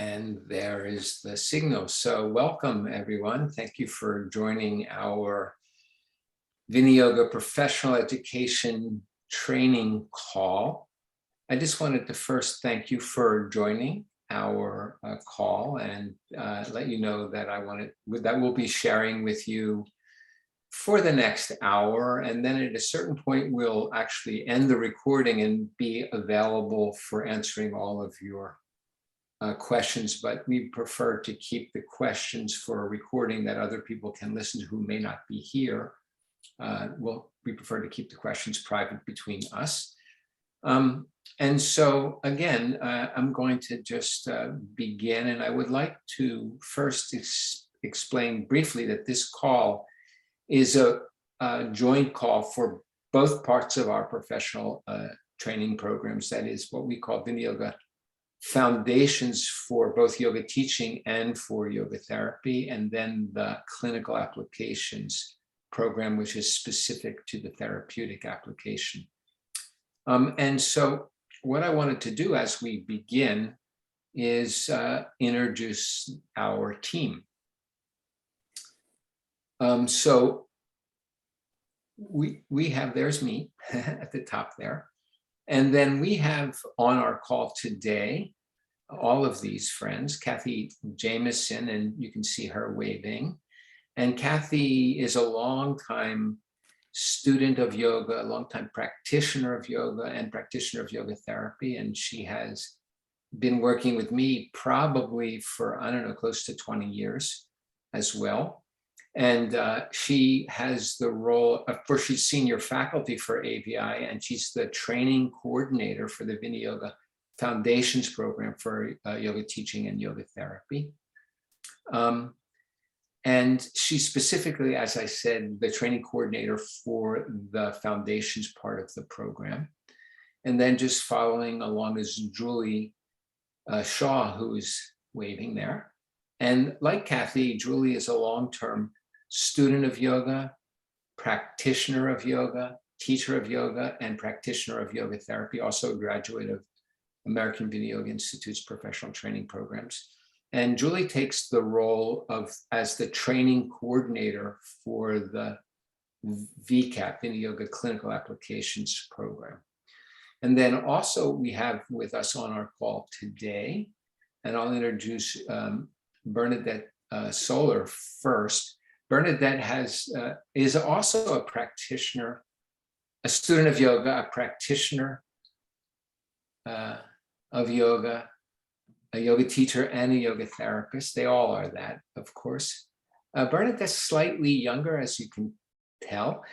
And there is the signal. So welcome, everyone. Thank you for joining our Viniyoga Professional Education Training Call. I just wanted to first thank you for joining our call and let you know that we'll be sharing with you for the next hour. And then at a certain point, we'll actually end the recording and be available for answering all of your questions, but we prefer to keep the questions for a recording that other people can listen to who may not be here. We prefer to keep the questions private between us. And so again, I'm going to just begin, and I would like to first explain briefly that this call is a joint call for both parts of our professional training programs. That is what we call Viniyoga Foundations for both yoga teaching and for yoga therapy, and then the Clinical Applications Program, which is specific to the therapeutic application. And so what I wanted to do as we begin is introduce our team. So we have, there's me at the top there. And then we have on our call today, all of these friends, Kathy Jameson, and you can see her waving. And Kathy is a longtime student of yoga, a longtime practitioner of yoga and practitioner of yoga therapy. And she has been working with me probably for, I don't know, close to 20 years as well. And she has the role of, first she's senior faculty for AVI, and she's the training coordinator for the Viniyoga Foundations Program for yoga teaching and yoga therapy. And she's specifically, as I said, the training coordinator for the foundations part of the program. And then just following along is Julie Shaw, who's waving there. And like Kathy, Julie is a long-term student of yoga, practitioner of yoga, teacher of yoga, and practitioner of yoga therapy, also a graduate of American Viniyoga Institute's professional training programs. And Julie takes the role as the training coordinator for the VCAP, Viniyoga Clinical Applications Program. And then also we have with us on our call today, and I'll introduce Bernadette Solar first. Bernadette is also a practitioner, a student of yoga, a practitioner of yoga, a yoga teacher, and a yoga therapist. They all are that, of course. Bernadette's slightly younger, as you can tell.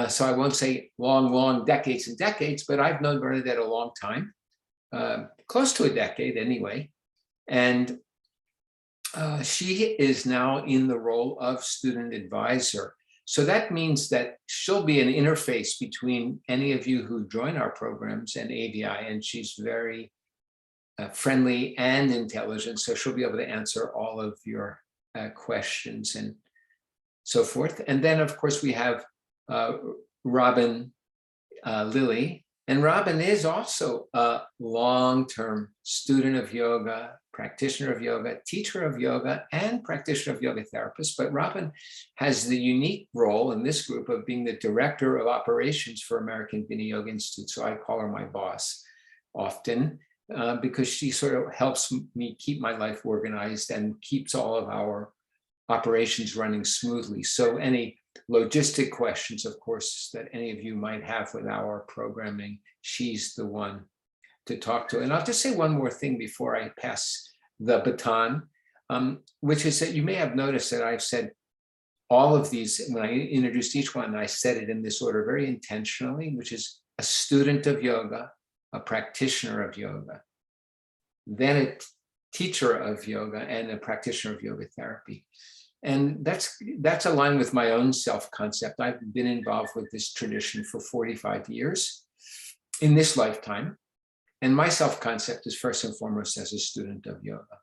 So I won't say long decades and decades, but I've known Bernadette a long time, close to a decade anyway. And she is now in the role of student advisor. So that means that she'll be an interface between any of you who join our programs and AVI, and she's very friendly and intelligent. So she'll be able to answer all of your questions and so forth. And then, of course, we have Robin Lilly. And Robin is also a long-term student of yoga, practitioner of yoga, teacher of yoga, and practitioner of yoga therapist. But Robin has the unique role in this group of being the director of operations for American Viniyoga Institute. So I call her my boss often because she sort of helps me keep my life organized and keeps all of our operations running smoothly. So any logistic questions, of course, that any of you might have with our programming, she's the one to talk to. And I'll just say one more thing before I pass the baton, which is that you may have noticed that I've said all of these, when I introduced each one, I said it in this order very intentionally, which is a student of yoga, a practitioner of yoga, then a teacher of yoga, and a practitioner of yoga therapy. And that's aligned with my own self-concept. I've been involved with this tradition for 45 years in this lifetime. And my self-concept is first and foremost as a student of yoga,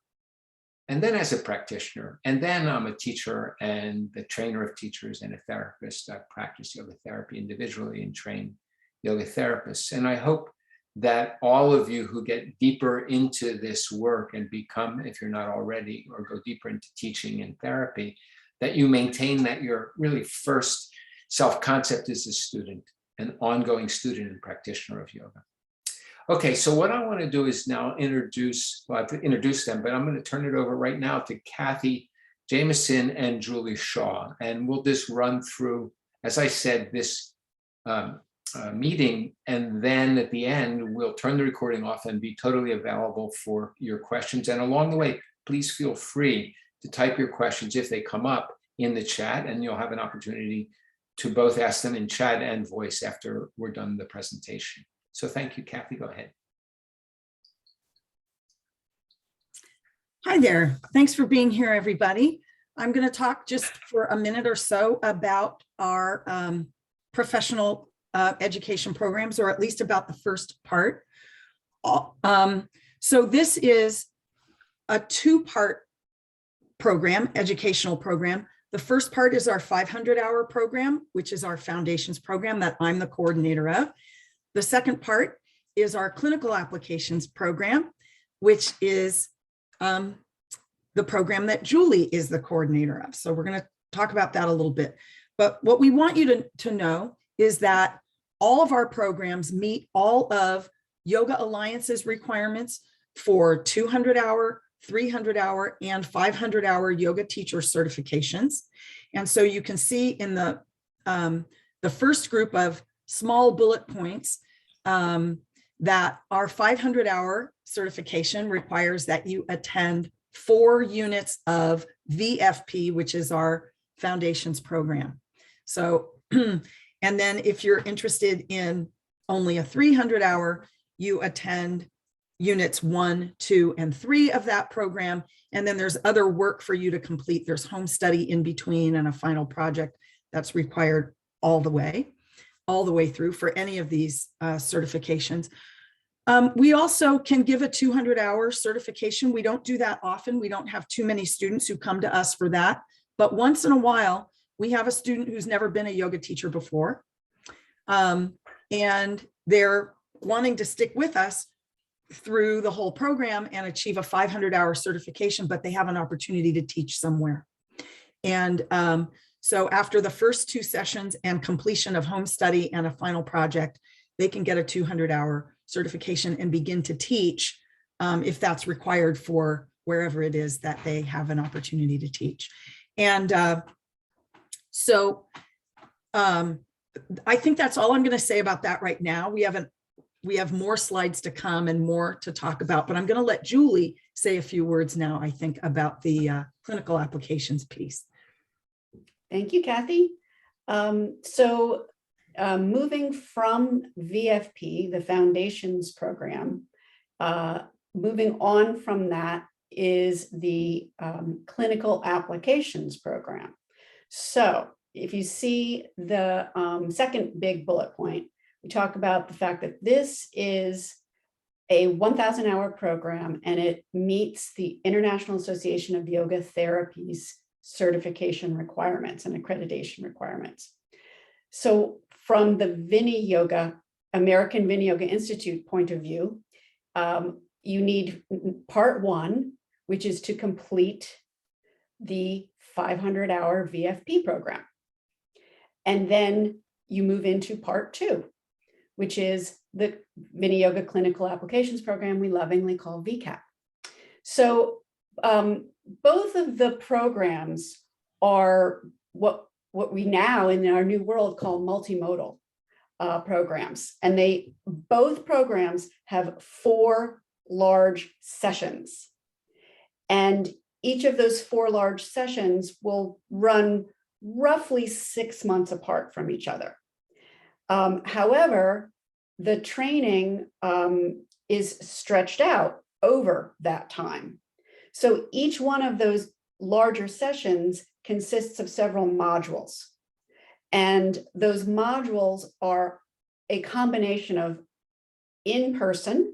and then as a practitioner. And then I'm a teacher and the trainer of teachers and a therapist. I practice yoga therapy individually and train yoga therapists. And I hope that all of you who get deeper into this work and become, if you're not already, or go deeper into teaching and therapy, that you maintain that your really first self-concept is a student, an ongoing student and practitioner of yoga. Okay, so what I want to do is now introduce, well, I've introduced them, but I'm going to turn it over right now to Kathy Jameson and Julie Shaw. And we'll just run through, as I said, this meeting, and then at the end, we'll turn the recording off and be totally available for your questions. And along the way, please feel free to type your questions if they come up in the chat, and you'll have an opportunity to both ask them in chat and voice after we're done the presentation. So thank you, Kathy, go ahead. Hi there. Thanks for being here, everybody. I'm going to talk just for a minute or so about our professional education programs, or at least about the first part. So this is a two-part program, educational program. The first part is our 500-hour program, which is our foundations program that I'm the coordinator of. The second part is our clinical applications program, which is the program that Julie is the coordinator of. So we're going to talk about that a little bit. But what we want you to know is that all of our programs meet all of Yoga Alliance's requirements for 200-hour, 300-hour, and 500-hour yoga teacher certifications. And so you can see in the first group of small bullet points that our 500-hour certification requires that you attend 4 units of VFP, which is our foundations program. So, and then if you're interested in only a 300-hour, you attend units 1, 2, and 3 of that program. And then there's other work for you to complete. There's home study in between and a final project that's required all the way through for any of these certifications. We also can give a 200-hour certification. We don't do that often. We don't have too many students who come to us for that. But once in a while, we have a student who's never been a yoga teacher before. And they're wanting to stick with us through the whole program and achieve a 500-hour certification, but they have an opportunity to teach somewhere. And so after the first 2 sessions and completion of home study and a final project, they can get a 200-hour certification and begin to teach if that's required for wherever it is that they have an opportunity to teach. And so I think that's all I'm going to say about that right now. We have more slides to come and more to talk about, but I'm going to let Julie say a few words now, I think, about the clinical applications piece. Thank you, Kathy. Moving from VFP, the Foundations Program, moving on from that is the Clinical Applications Program. So if you see the second big bullet point, we talk about the fact that this is a 1,000-hour program, and it meets the International Association of Yoga Therapies certification requirements and accreditation requirements. So from the Viniyoga, American Viniyoga Institute point of view, you need part 1, which is to complete the 500-hour VFP program. And then you move into part 2, which is the Viniyoga Clinical Applications Program we lovingly call VCAP. So both of the programs are what we now in our new world call multimodal programs. And both programs have 4 large sessions. And each of those 4 large sessions will run roughly 6 months apart from each other. However, the training is stretched out over that time. So each one of those larger sessions consists of several modules. And those modules are a combination of in-person,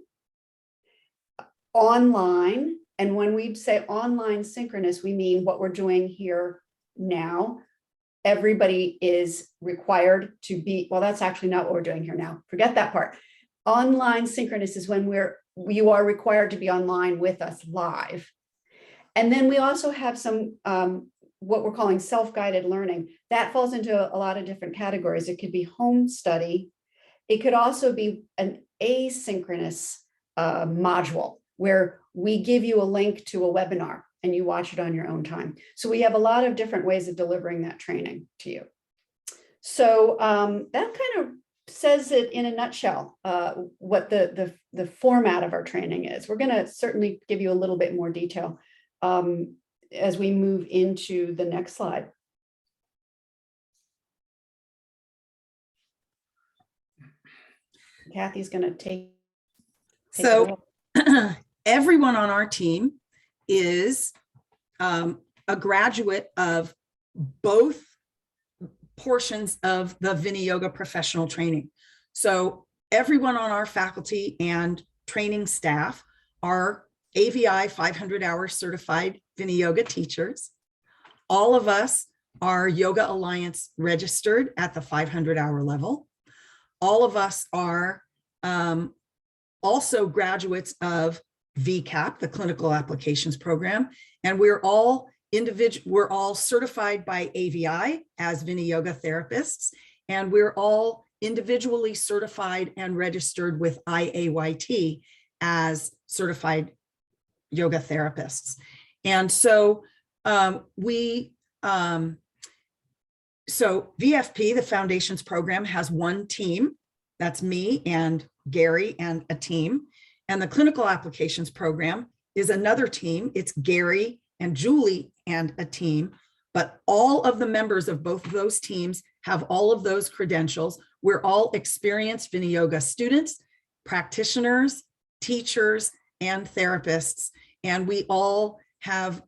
online, and when we say online synchronous, we mean what we're doing here now. Everybody is required to be, well, that's actually not what we're doing here now. Forget that part. Online synchronous is when you are required to be online with us live. And then we also have some what we're calling self-guided learning. That falls into a lot of different categories. It could be home study. It could also be an asynchronous module where we give you a link to a webinar and you watch it on your own time. So we have a lot of different ways of delivering that training to you. So that kind of says it in a nutshell, what the format of our training is. We're going to certainly give you a little bit more detail as we move into the next slide. Kathy's going to take So everyone on our team is a graduate of both portions of the Viniyoga professional training. So everyone on our faculty and training staff are AVI 500-hour certified Viniyoga teachers. All of us are Yoga Alliance registered at the 500-hour level. All of us are also graduates of VCAP, the Clinical Applications Program, and we're all certified by AVI as Viniyoga therapists, and we're all individually certified and registered with IAYT as certified yoga therapists. And so so VFP, the Foundations Program, has one team. That's me and Gary and a team. And the Clinical Applications Program is another team. It's Gary and Julie and a team. But all of the members of both of those teams have all of those credentials. We're all experienced Viniyoga students, practitioners, teachers, and therapists. And we all have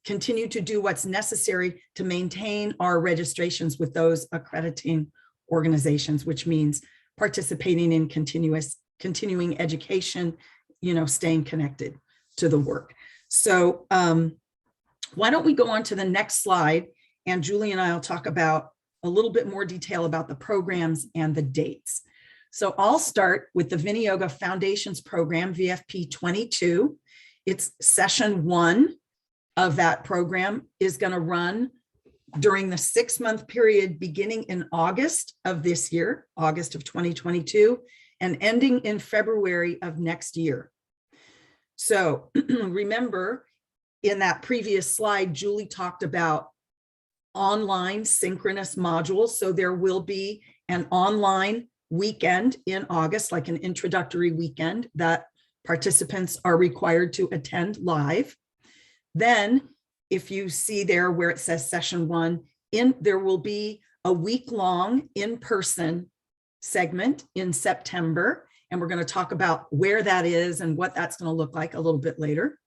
continued to do what's necessary to maintain our registrations with those accrediting organizations, which means participating in continuing education, staying connected to the work. So why don't we go on to the next slide, and Julie and I will talk about a little bit more detail about the programs and the dates. So I'll start with the Viniyoga Foundations Program, VFP 22. It's session 1 of that program is going to run during the 6-month period beginning in August of this year, August of 2022, and ending in February of next year. So remember, in that previous slide, Julie talked about online synchronous modules. So there will be an online weekend in August, like an introductory weekend that participants are required to attend live. Then if you see there where it says session 1, there will be a week-long in-person segment in September. And we're going to talk about where that is and what that's going to look like a little bit later.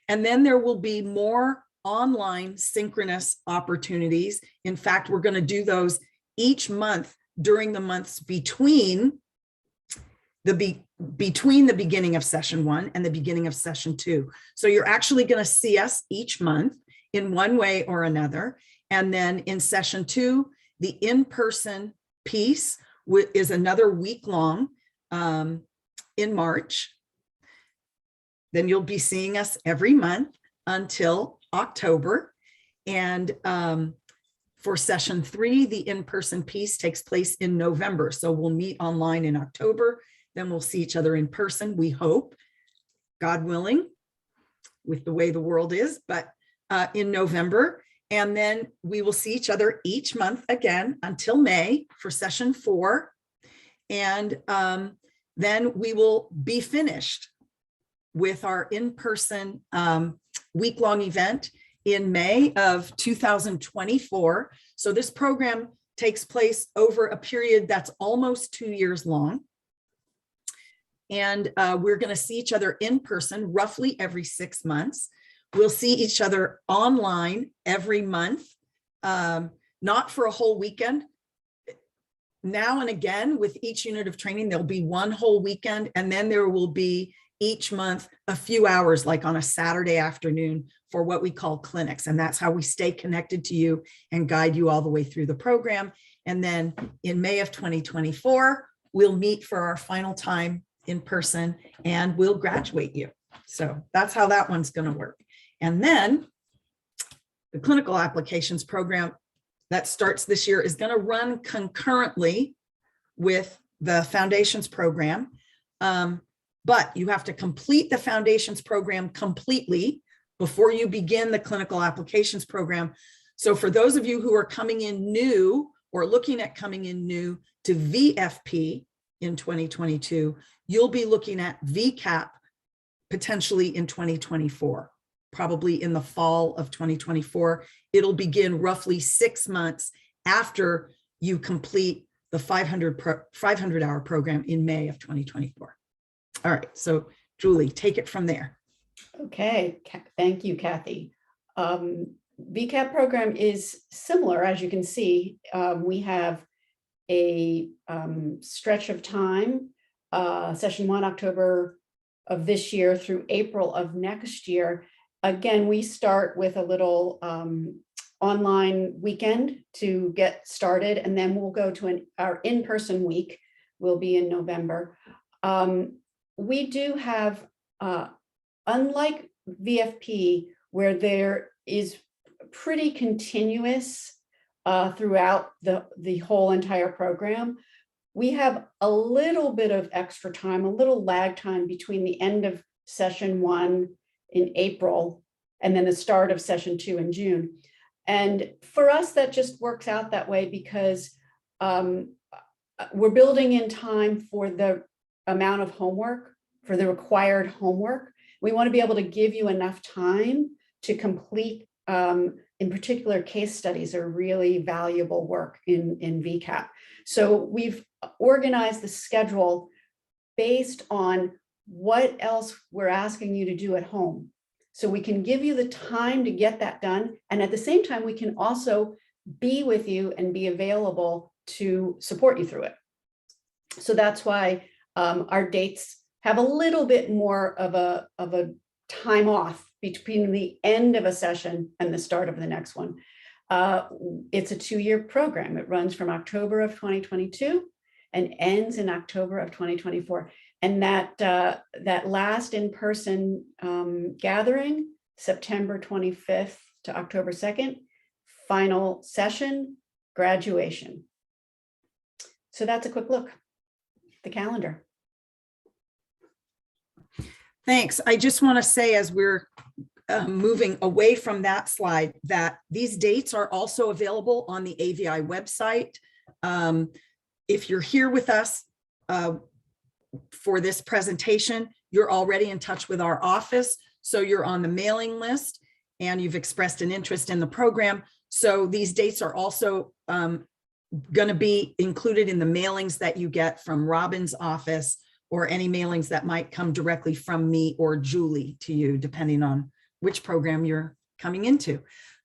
And then there will be more online synchronous opportunities. In fact, we're going to do those each month during the months between the beginning of session 1 and the beginning of session 2. So you're actually going to see us each month in one way or another. And then in session 2, the in-person piece is another week long in March. Then you'll be seeing us every month until October. And for session 3, the in-person piece takes place in November. So we'll meet online in October. Then we'll see each other in person, we hope, God willing, with the way the world is, but in November. And then we will see each other each month again until May for session 4. And then we will be finished with our in-person week-long event in May of 2024. So this program takes place over a period that's almost 2 years long. And we're going to see each other in person roughly every 6 months. We'll see each other online every month, not for a whole weekend. Now and again, with each unit of training, there'll be one whole weekend, and then there will be each month a few hours, like on a Saturday afternoon, for what we call clinics. And that's how we stay connected to you and guide you all the way through the program. And then in May of 2024, we'll meet for our final time in person and we'll graduate you. So that's how that one's going to work. And then the clinical applications program that starts this year is going to run concurrently with the foundations program. But you have to complete the foundations program completely before you begin the clinical applications program. So for those of you who are coming in new or looking at coming in new to VFP in 2022, you'll be looking at VCAP potentially in 2024, probably in the fall of 2024. It'll begin roughly 6 months after you complete the 500-hour program in May of 2024. All right, so Julie, take it from there. Okay, thank you, Kathy. VCAP program is similar, as you can see. We have a stretch of time, session 1, October of this year through April of next year. Again, we start with a little online weekend to get started, and then we'll go to our in-person week will be in November. We do have, unlike VFP, where there is pretty continuous throughout the whole entire program, we have a little bit of extra time, a little lag time between the end of session 1 in April and then the start of session 2 in June. And for us, that just works out that way because we're building in time for the amount of homework, for the required homework. We want to be able to give you enough time to complete, in particular, case studies are really valuable work in VCAP. So we've organized the schedule based on what else we're asking you to do at home. So we can give you the time to get that done. And at the same time, we can also be with you and be available to support you through it. So that's why our dates have a little bit more of a time off between the end of a session and the start of the next one. It's a 2-year program. It runs from October of 2022 and ends in October of 2024. And that last in-person gathering, September 25th to October 2nd, final session, graduation. So that's a quick look at the calendar. Thanks. I just want to say, as we're moving away from that slide, that these dates are also available on the AVI website. If you're here with us for this presentation, you're already in touch with our office. So you're on the mailing list and you've expressed an interest in the program. So these dates are also going to be included in the mailings that you get from Robin's office, or any mailings that might come directly from me or Julie to you, depending on which program you're coming into. So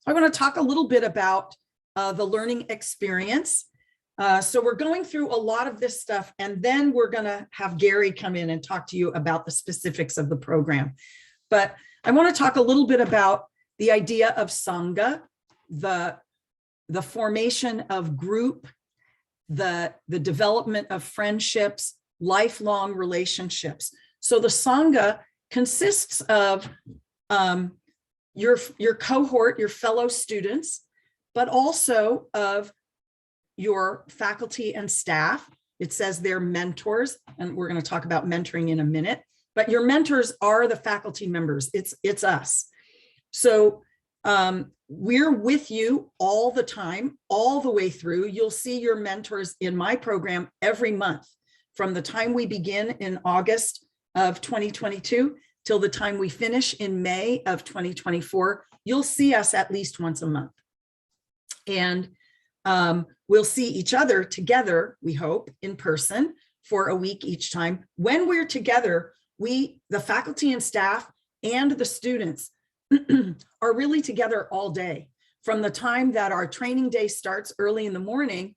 I want to talk a little bit about the learning experience. So we're going through a lot of this stuff, and then we're going to have Gary come in and talk to you about the specifics of the program. But I want to talk a little bit about the idea of Sangha, the formation of group, the development of friendships, lifelong relationships. So the Sangha consists of your cohort, your fellow students, but also of your faculty and staff. It says they're mentors, and we're going to talk about mentoring in a minute, but your mentors are the faculty members. It's us. So we're with you all the time, all the way through. You'll see your mentors in my program every month, from the time we begin in August of 2022 till the time we finish in May of 2024. You'll see us at least once a month. And we'll see each other together, we hope, in person for a week each time. When we're together, the faculty and staff and the students are really together all day. From the time that our training day starts early in the morning,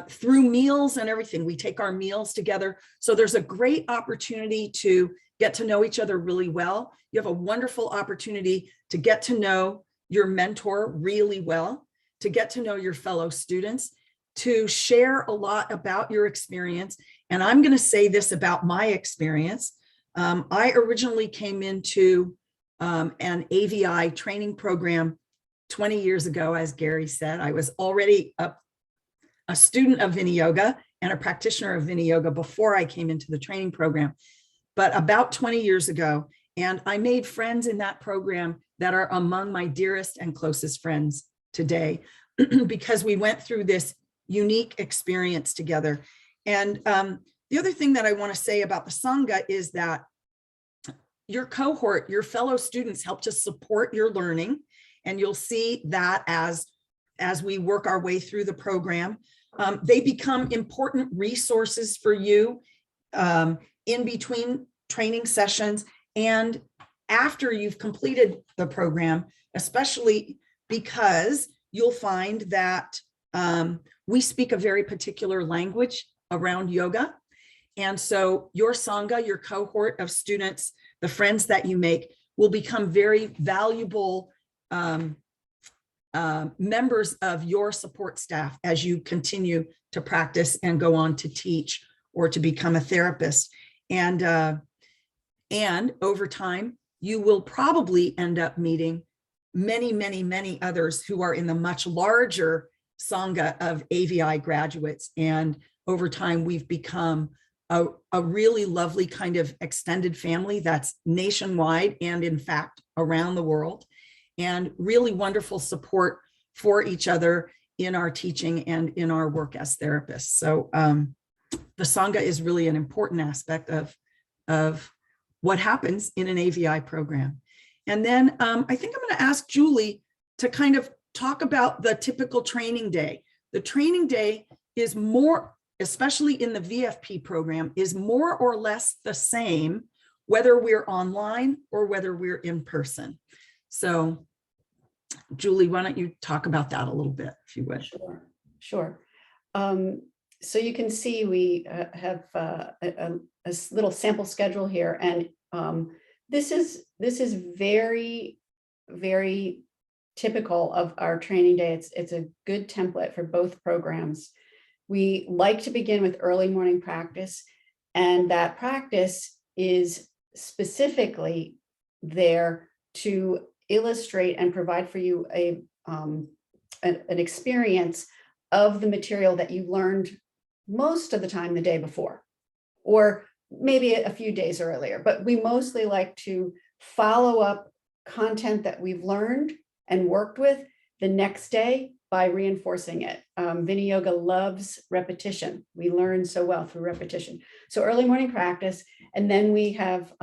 through meals and everything, we take our meals together. So there's a great opportunity to get to know each other really well. You have a wonderful opportunity to get to know your mentor really well, to get to know your fellow students, to share a lot about your experience, And I'm going to say this about my experience. I originally came into an AVI training program 20 years ago, as Gary said. I was already a student of Viniyoga and a practitioner of Viniyoga before I came into the training program, but about 20 years ago. And I made friends in that program that are among my dearest and closest friends today because we went through this unique experience together. And the other thing that I want to say about the Sangha is that your cohort, your fellow students help to support your learning. And you'll see that as we work our way through the program. They become important resources for you in between training sessions and after you've completed the program, especially because you'll find that we speak a very particular language around yoga. And so your Sangha, your cohort of students, the friends that you make will become very valuable members of your support staff as you continue to practice and go on to teach or to become a therapist. And over time, you will probably end up meeting many, many, many others who are in the much larger Sangha of AVI graduates. And over time, we've become a really lovely kind of extended family that's nationwide and in fact around the world, and really wonderful support for each other in our teaching and in our work as therapists. So the Sangha is really an important aspect of what happens in an AVI program. And then I think I'm going to ask Julie to kind of talk about the typical training day. The training day is more, especially in the VFP program, is more or less the same, whether we're online or whether we're in person. So Julie, why don't you talk about that a little bit, if you would? Sure. So you can see we have a little sample schedule here, and this is very, very typical of our training day. It's a good template for both programs. We like to begin with early morning practice, and that practice is specifically there to illustrate and provide for you an experience of the material that you learned most of the time the day before, or maybe a few days earlier. But we mostly like to follow up content that we've learned and worked with the next day by reinforcing it. Viniyoga loves repetition. We learn so well through repetition. So early morning practice, and then we have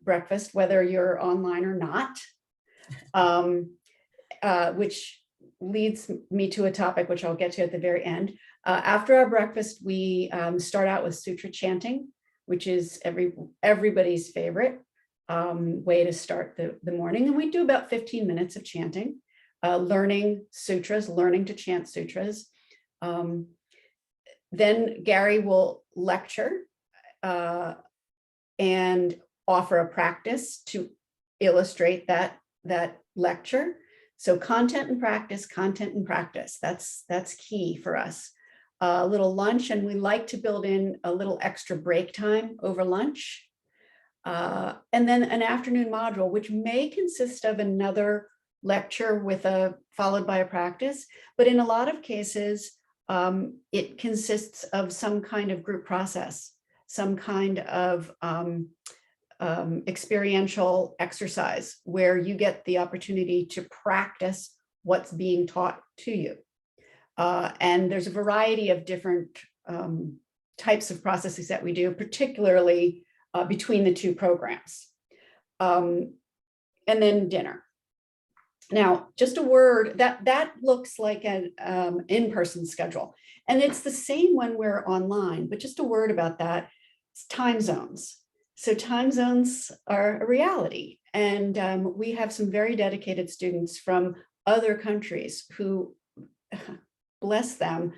breakfast, whether you're online or not, which leads me to a topic which I'll get to at the very end. After our breakfast, we start out with Sutra Chanting, which is everybody's favorite way to start the morning. And we do about 15 minutes of chanting, learning sutras, learning to chant sutras. Then Gary will lecture and offer a practice to illustrate that lecture. So content and practice, content and practice. That's key for us. A little lunch, and we like to build in a little extra break time over lunch. And then an afternoon module, which may consist of another lecture followed by a practice. But in a lot of cases, it consists of some kind of group process, some kind of experiential exercise where you get the opportunity to practice what's being taught to you. And there's a variety of different types of processes that we do, particularly between the two programs. And then dinner. Now, just a word, that looks like an in-person schedule. And it's the same when we're online, but just a word about that, it's time zones. So time zones are a reality. And we have some very dedicated students from other countries who, bless them,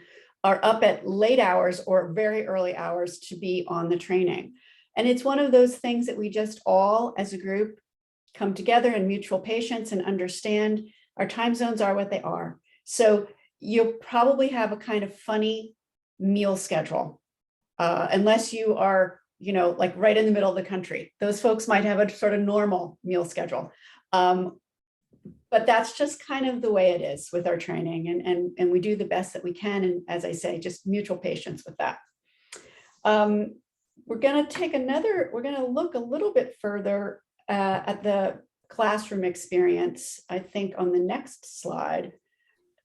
are up at late hours or very early hours to be on the training. And it's one of those things that we just all as a group come together in mutual patience and understand our time zones are what they are. So you'll probably have a kind of funny meal schedule unless you are, like right in the middle of the country. Those folks might have a sort of normal meal schedule. But that's just kind of the way it is with our training, and we do the best that we can. And as I say, just mutual patience with that. We're going to look a little bit further at the classroom experience, I think, on the next slide.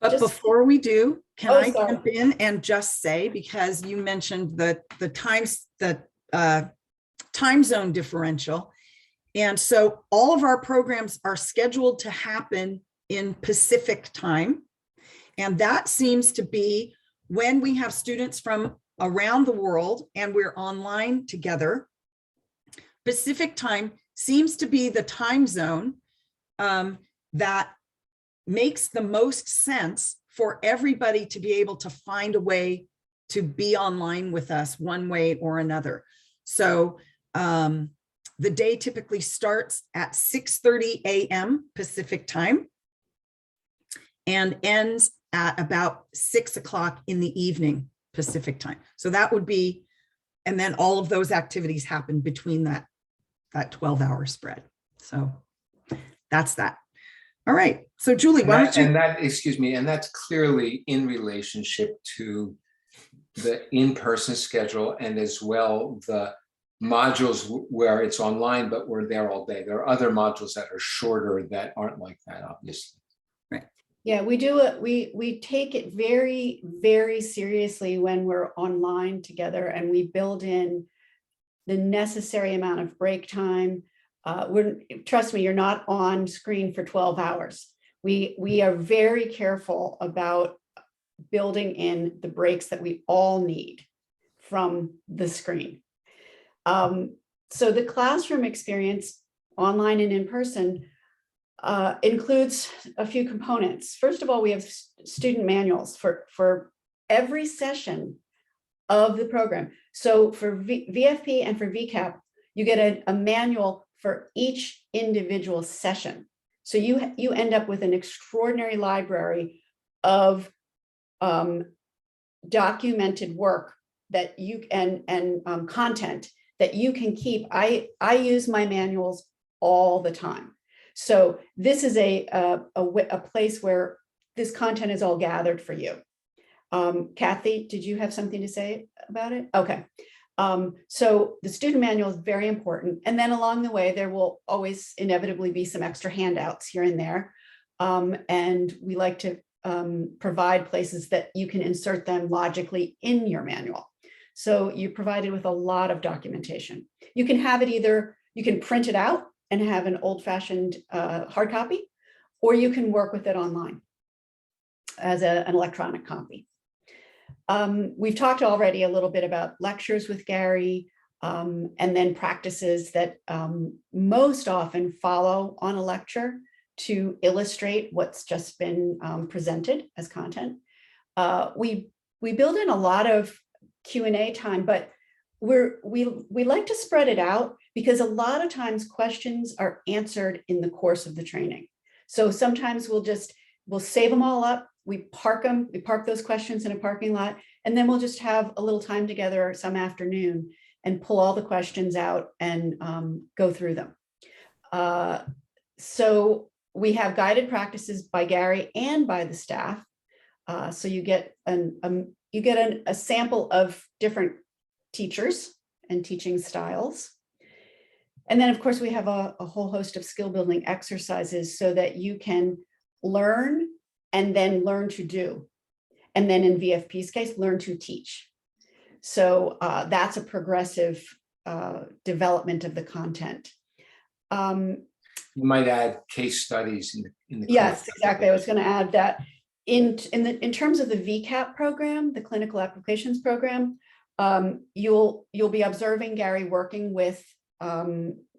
But before we do, can I sorry. jump in and just say, because you mentioned the time zone differential. And so all of our programs are scheduled to happen in Pacific time. And that seems to be when we have students from around the world and we're online together. Pacific time seems to be the time zone that makes the most sense for everybody to be able to find a way to be online with us one way or another. So the day typically starts at 6:30 a.m. Pacific time and ends at about 6 o'clock in the evening Pacific time. So that would be, and then all of those activities happen between that 12-hour spread. So that's that. All right. So Julie, why don't you? Excuse me, and that's clearly in relationship to the in-person schedule and as well the modules where it's online, but we're there all day. There are other modules that are shorter that aren't like that, obviously. Right. Yeah, we do it. We take it very, very seriously when we're online together, and we build in the necessary amount of break time. Trust me, you're not on screen for 12 hours. We are very careful about building in the breaks that we all need from the screen. So the classroom experience, online and in person, includes a few components. First of all, we have student manuals for every session of the program. So for VFP and for VCAP, you get a manual for each individual session. So you end up with an extraordinary library of documented work that you and content that you can keep. I use my manuals all the time. So this is a place where this content is all gathered for you. Kathy, did you have something to say about it? Okay. So the student manual is very important. And then along the way, there will always inevitably be some extra handouts here and there. And we like to provide places that you can insert them logically in your manual. So you're provided with a lot of documentation. You can have it either, you can print it out and have an old-fashioned hard copy, or you can work with it online as an electronic copy. We've talked already a little bit about lectures with Gary, and then practices that most often follow on a lecture to illustrate what's just been presented as content. We build in a lot of Q&A time, but we like to spread it out because a lot of times questions are answered in the course of the training. So sometimes we'll save them all up. We park those questions in a parking lot, and then we'll just have a little time together some afternoon and pull all the questions out and go through them. So we have guided practices by Gary and by the staff. So you get a sample of different teachers and teaching styles. And then of course we have a whole host of skill building exercises so that you can learn and then learn to do. And then in VFP's case, learn to teach. So that's a progressive development of the content. You might add case studies in the Yes, exactly. I was going to add that in terms of the VCAP program, the Clinical Applications Program, you'll be observing Gary working with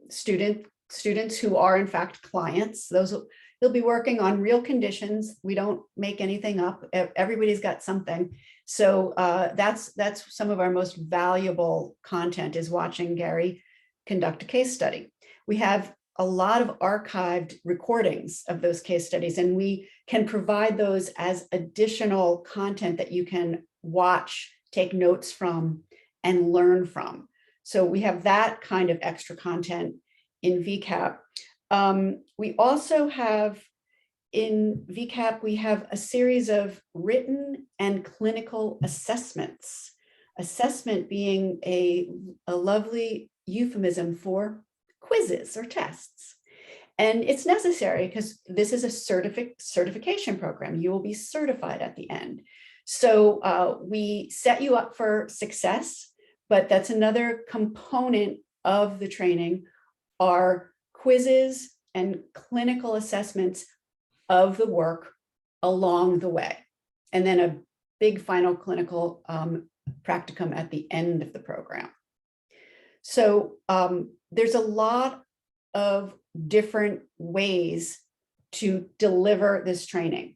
students who are in fact clients. He'll be working on real conditions. We don't make anything up. Everybody's got something. So that's some of our most valuable content, is watching Gary conduct a case study. We have a lot of archived recordings of those case studies, and we can provide those as additional content that you can watch, take notes from, and learn from. So we have that kind of extra content in VCAP. We also have in VCAP, we have a series of written and clinical assessments. Assessment being a lovely euphemism for quizzes or tests. And it's necessary because this is a certification program. You will be certified at the end. So we set you up for success, but that's another component of the training are quizzes and clinical assessments of the work along the way. And then a big final clinical practicum at the end of the program. So there's a lot of different ways to deliver this training.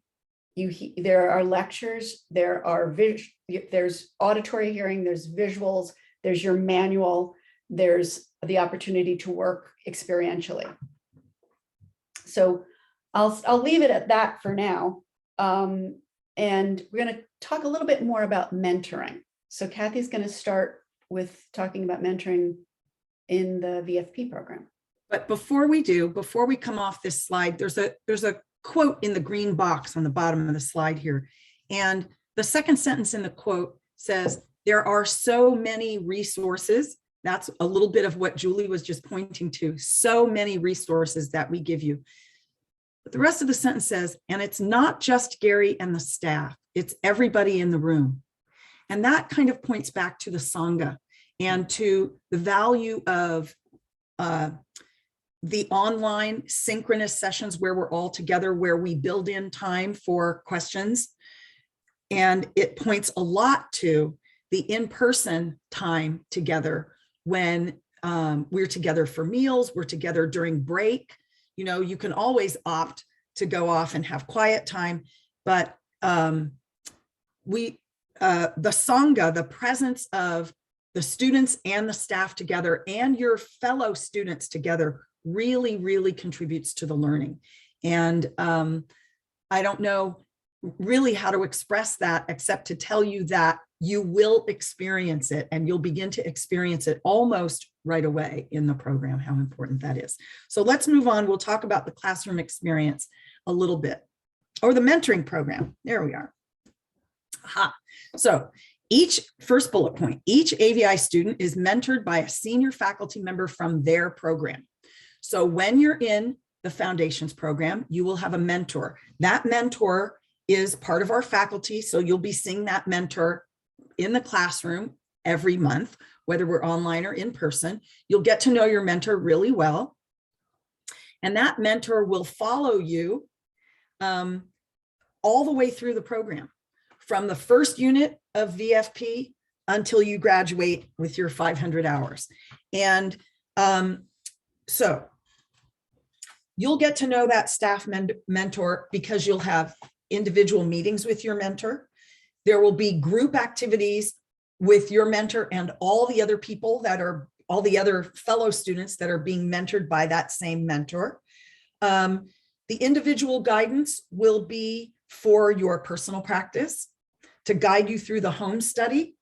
There are lectures, there's auditory hearing, there's visuals, there's your manual, there's the opportunity to work experientially. So I'll leave it at that for now. And we're going to talk a little bit more about mentoring. So Kathy's going to start with talking about mentoring in the VFP program. But before we come off this slide, there's a quote in the green box on the bottom of the slide here. And the second sentence in the quote says, there are so many resources. That's a little bit of what Julie was just pointing to. So many resources that we give you. But the rest of the sentence says, and it's not just Gary and the staff, it's everybody in the room. And that kind of points back to the Sangha and to the value of the online synchronous sessions where we're all together, where we build in time for questions. And it points a lot to the in-person time together when we're together for meals, we're together during break. You know, you can always opt to go off and have quiet time, but the Sangha, the presence of the students and the staff together and your fellow students together really, really contributes to the learning. And I don't know really how to express that except to tell you that you will experience it, and you'll begin to experience it almost right away in the program, how important that is. So let's move on. We'll talk about the classroom experience a little bit, or the mentoring program. There we are. Aha. So first bullet point, each AVI student is mentored by a senior faculty member from their program. So when you're in the Foundations program, you will have a mentor. That mentor is part of our faculty, so you'll be seeing that mentor in the classroom every month, whether we're online or in person. You'll get to know your mentor really well. And that mentor will follow you all the way through the program, from the first unit of VFP until you graduate with your 500 hours. And so you'll get to know that staff mentor because you'll have individual meetings with your mentor. There will be group activities with your mentor and all the other people all the other fellow students that are being mentored by that same mentor. The individual guidance will be for your personal practice, to guide you through the home study,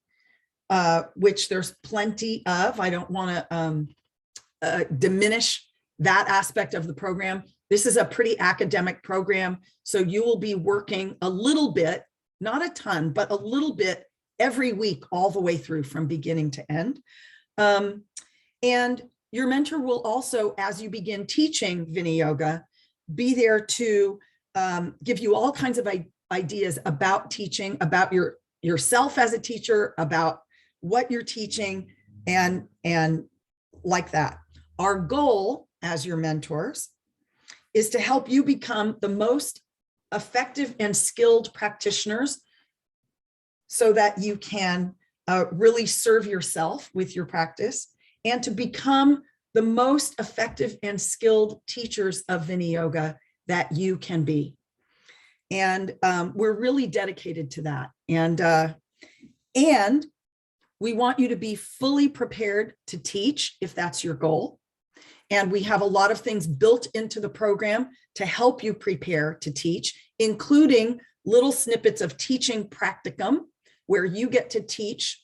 which there's plenty of. I don't want to diminish that aspect of the program. This is a pretty academic program, so you will be working a little bit, not a ton, but a little bit every week, all the way through from beginning to end. And your mentor will also, as you begin teaching Viniyoga, be there to give you all kinds of ideas about teaching, about yourself as a teacher, about what you're teaching, and like that. Our goal as your mentors is to help you become the most effective and skilled practitioners so that you can really serve yourself with your practice, and to become the most effective and skilled teachers of Viniyoga that you can be. And we're really dedicated to that. And we want you to be fully prepared to teach if that's your goal. And we have a lot of things built into the program to help you prepare to teach, including little snippets of teaching practicum, where you get to teach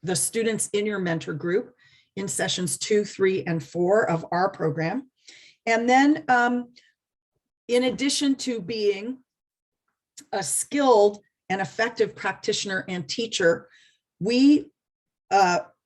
the students in your mentor group in sessions 2, 3, and 4 of our program. And then in addition to being a skilled and effective practitioner and teacher, we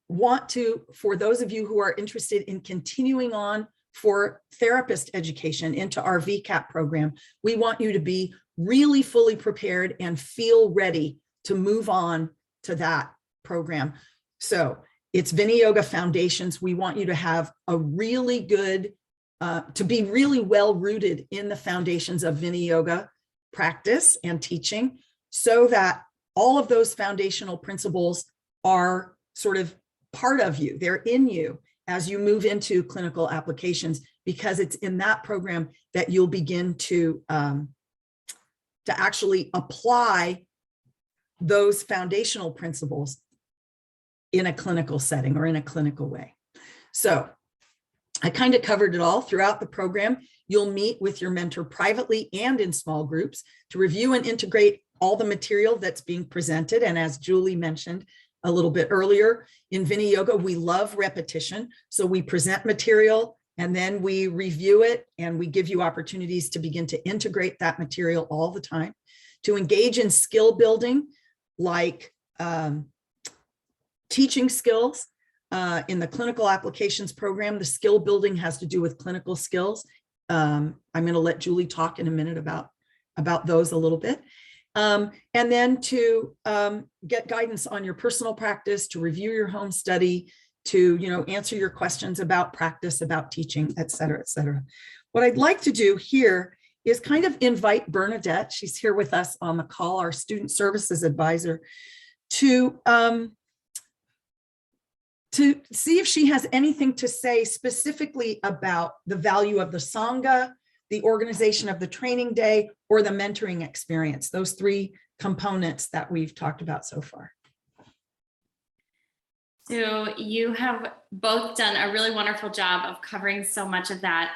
want to, for those of you who are interested in continuing on for therapist education into our VCAP program, we want you to be really fully prepared and feel ready to move on to that program. So it's Viniyoga Foundations. We want you to have a really good, to be really well rooted in the foundations of Viniyoga practice and teaching, so that all of those foundational principles are sort of part of you. They're in you as you move into clinical applications, because it's in that program that you'll begin to actually apply those foundational principles in a clinical setting or in a clinical way. So I kind of covered it all throughout the program. You'll meet with your mentor privately and in small groups to review and integrate all the material that's being presented. And as Julie mentioned a little bit earlier, in Viniyoga, we love repetition. So we present material and then we review it, and we give you opportunities to begin to integrate that material all the time, to engage in skill building, like teaching skills. In the clinical applications program, the skill building has to do with clinical skills. I'm going to let Julie talk in a minute about those a little bit. And then to get guidance on your personal practice, to review your home study, to answer your questions about practice, about teaching, et cetera, et cetera. What I'd like to do here is kind of invite Bernadette, she's here with us on the call, our student services advisor, to see if she has anything to say specifically about the value of the Sangha, the organization of the training day, or the mentoring experience, those 3 components that we've talked about so far. So you have both done a really wonderful job of covering so much of that.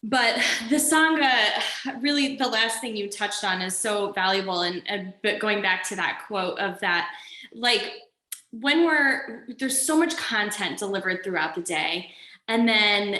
But the Sangha, really the last thing you touched on is so valuable. But going back to that quote of that, like, when there's so much content delivered throughout the day, and then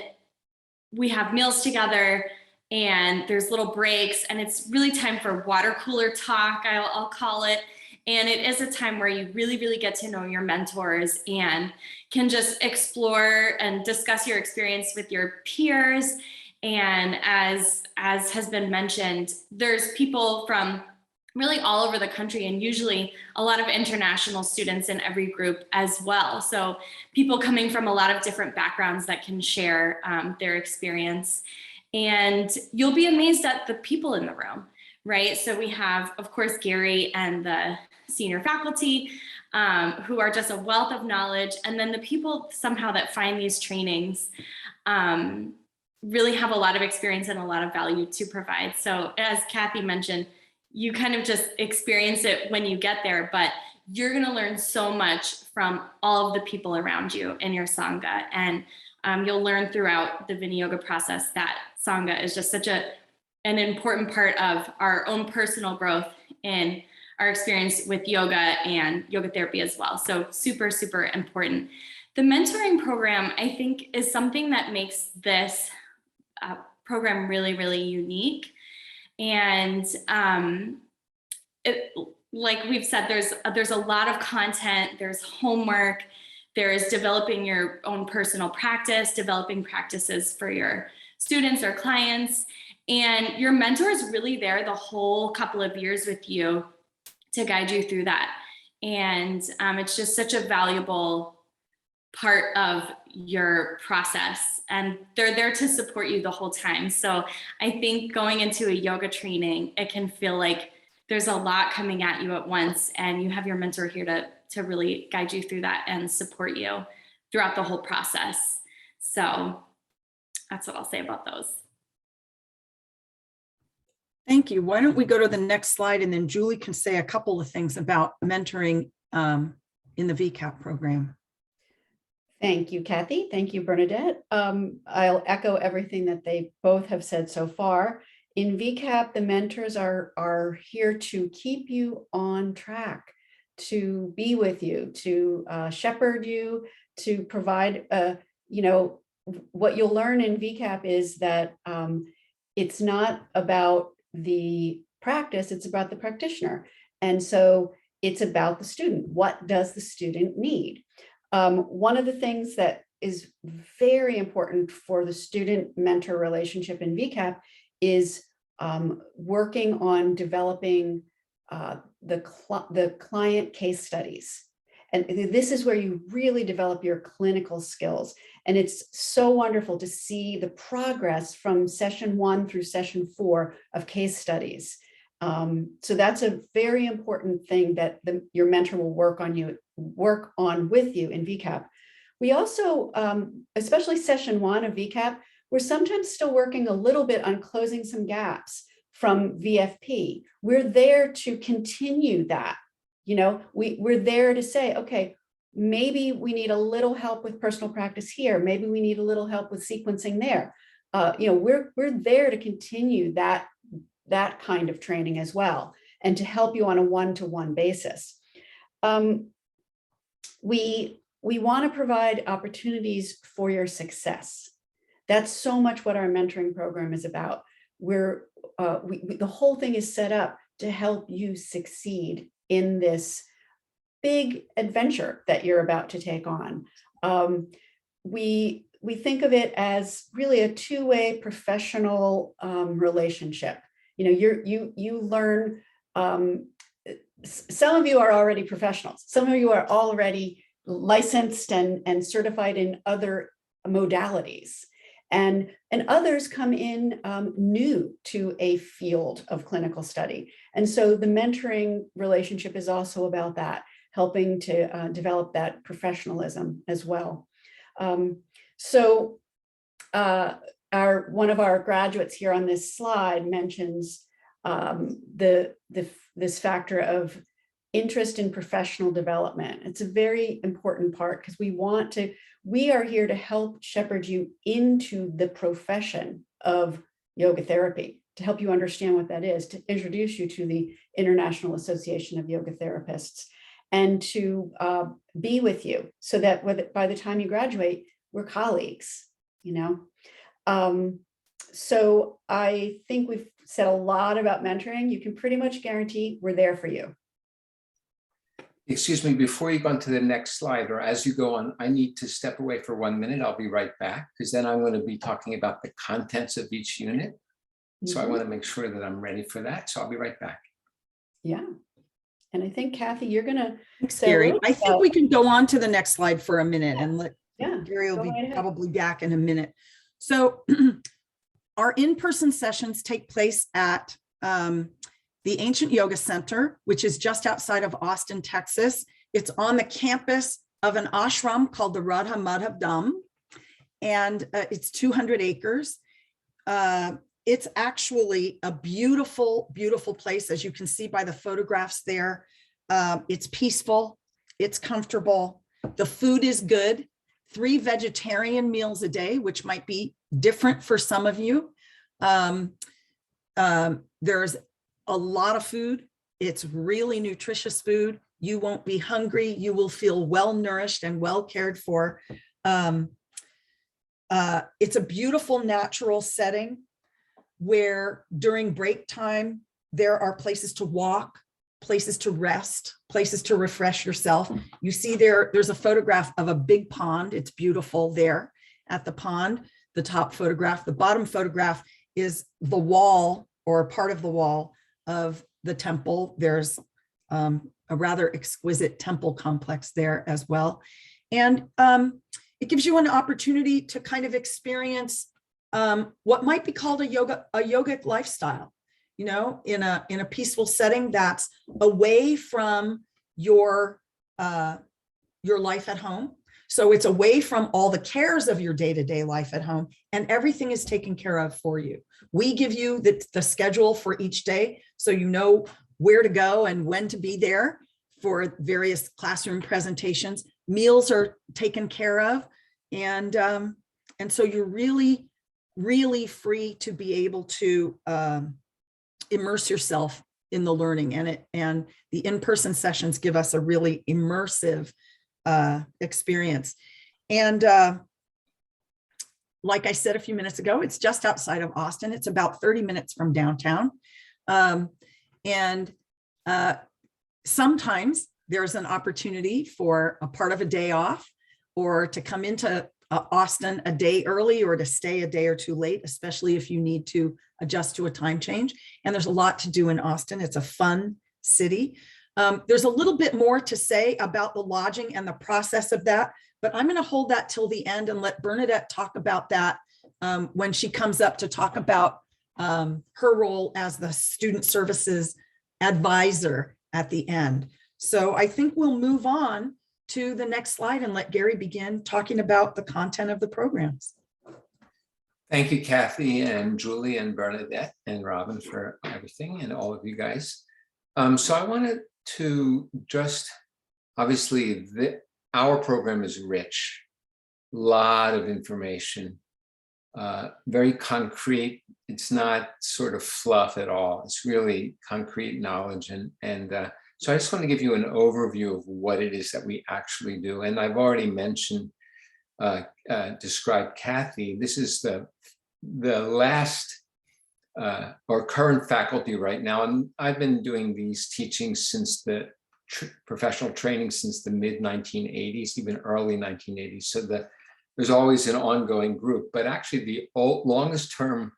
we have meals together and there's little breaks, and it's really time for water cooler talk, I'll call it. And it is a time where you really, really get to know your mentors and can just explore and discuss your experience with your peers. And as has been mentioned, there's people from really all over the country, and usually a lot of international students in every group as well. So people coming from a lot of different backgrounds that can share their experience. And you'll be amazed at the people in the room, right? So we have, of course, Gary and the senior faculty who are just a wealth of knowledge. And then the people somehow that find these trainings really have a lot of experience and a lot of value to provide. So as Kathy mentioned, you kind of just experience it when you get there, but you're going to learn so much from all of the people around you in your Sangha. And you'll learn throughout the Viniyoga process that Sangha is just such an important part of our own personal growth in our experience with yoga and yoga therapy as well. So super, super important. The mentoring program, I think, is something that makes this program really, really unique. And like we've said, there's a lot of content, there's homework, there's developing your own personal practice, developing practices for your students or clients, and your mentor is really there the whole couple of years with you to guide you through that. And it's just such a valuable part of your process, and they're there to support you the whole time. So I think going into a yoga training, it can feel like there's a lot coming at you at once, and you have your mentor here to really guide you through that and support you throughout the whole process. So that's what I'll say about those. Thank you. Why don't we go to the next slide, and then Julie can say a couple of things about mentoring in the VCAP program. Thank you, Kathy. Thank you, Bernadette. I'll echo everything that they both have said so far. In VCAP, the mentors are here to keep you on track, to be with you, to shepherd you, to provide, what you'll learn in VCAP is that it's not about the practice, it's about the practitioner. And so it's about the student. What does the student need? One of the things that is very important for the student-mentor relationship in VCAP is working on developing the client case studies. And this is where you really develop your clinical skills. And it's so wonderful to see the progress from session 1 through session 4 of case studies. So that's a very important thing that your mentor will work on with you in VCAP. We also, especially session 1 of VCAP, we're sometimes still working a little bit on closing some gaps from VFP. We're there to continue that. We're there to say, okay, maybe we need a little help with personal practice here. Maybe we need a little help with sequencing there. We're there to continue that kind of training as well, and to help you on a one-to-one basis. We want to provide opportunities for your success. That's so much what our mentoring program is about. The whole thing is set up to help you succeed in this big adventure that you're about to take on. We think of it as really a two-way professional relationship. You learn. Some of you are already professionals. Some of you are already licensed and certified in other modalities. And others come in new to a field of clinical study. And so the mentoring relationship is also about that, helping to develop that professionalism as well. One of our graduates here on this slide mentions this factor of interest in professional development. It's a very important part because we are here to help shepherd you into the profession of yoga therapy, to help you understand what that is, to introduce you to the International Association of Yoga Therapists, and to be with you so that by the time you graduate, we're colleagues, So I think we've said a lot about mentoring. You can pretty much guarantee we're there for you. Excuse me, before you go on to the next slide, or as you go on, I need to step away for 1 minute. I'll be right back, because then I'm going to be talking about the contents of each unit. So I want to make sure that I'm ready for that. So I'll be right back. Yeah. And I think, Kathy, you're going to. Thanks, Gary. I think we can go on to the next slide for a minute and let Gary will be probably back in a minute. So our in-person sessions take place at the Ancient Yoga Center, which is just outside of Austin, Texas. It's on the campus of an ashram called the Radha Madhav Dham, and it's 200 acres. It's actually a beautiful, beautiful place, as you can see by the photographs there. It's peaceful, it's comfortable, the food is good, 3 vegetarian meals a day, which might be different for some of you. There's a lot of food. It's really nutritious food. You won't be hungry. You will feel well nourished and well cared for. It's a beautiful natural setting where during break time, there are places to walk, places to rest, places to refresh yourself. You see there's a photograph of a big pond. It's beautiful there at the pond, the top photograph. The bottom photograph is the wall, or part of the wall of the temple. There's a rather exquisite temple complex there as well. And it gives you an opportunity to kind of experience what might be called a yogic lifestyle, in a peaceful setting that's away from your life at home. So it's away from all the cares of your day-to-day life at home, and everything is taken care of for you. We give you the schedule for each day, so you know where to go and when to be there for various classroom presentations. Meals are taken care of, and so you're really, really free to be able to immerse yourself in the learning, and the in-person sessions give us a really immersive experience. And like I said a few minutes ago, it's just outside of Austin. It's about 30 minutes from downtown. Sometimes there's an opportunity for a part of a day off, or to come into Austin a day early, or to stay a day or two late, especially if you need to adjust to a time change. And there's a lot to do in Austin. It's a fun city. There's a little bit more to say about the lodging and the process of that, but I'm going to hold that till the end and let Bernadette talk about that when she comes up to talk about her role as the student services advisor at the end. So I think we'll move on to the next slide and let Gary begin talking about the content of the programs. Thank you, Kathy and Julie and Bernadette and Robin for everything, and all of you guys. So I wanted to just, obviously, our program is rich, a lot of information, very concrete. It's not sort of fluff at all. It's really concrete knowledge. So I just want to give you an overview of what it is that we actually do. And I've already mentioned, described Kathy. This is the last or current faculty right now. And I've been doing these teachings since the professional training since the mid 1980s, even early 1980s. So there's always an ongoing group, but actually the longest term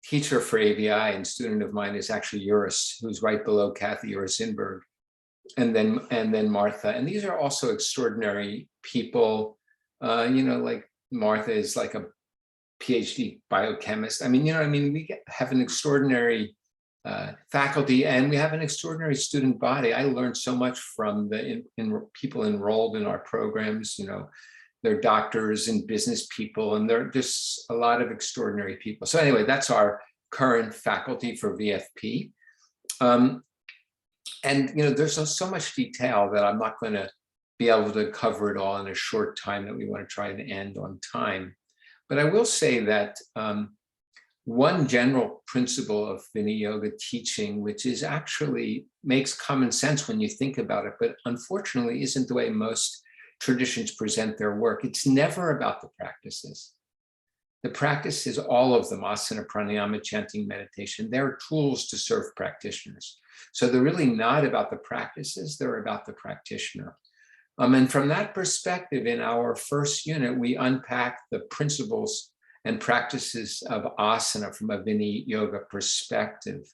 teacher for ABI and student of mine is actually Uris, who's right below Kathy, Uris Inberg, and then Martha. And these are also extraordinary people. Like Martha is like a PhD biochemist. I mean, we have an extraordinary faculty, and we have an extraordinary student body. I learned so much from the people enrolled in our programs. They're doctors and business people, and they're just a lot of extraordinary people. So anyway, that's our current faculty for VFP. There's so much detail that I'm not going to be able to cover it all in a short time that we want to try to end on time. But I will say that one general principle of Viniyoga teaching, which is actually makes common sense when you think about it, but unfortunately isn't the way most traditions present their work. It's never about the practices. The practices, all of them, asana, pranayama, chanting, meditation, they're tools to serve practitioners. So they're really not about the practices, they're about the practitioner. And from that perspective, in our first unit, we unpack the principles and practices of asana from a Viniyoga perspective.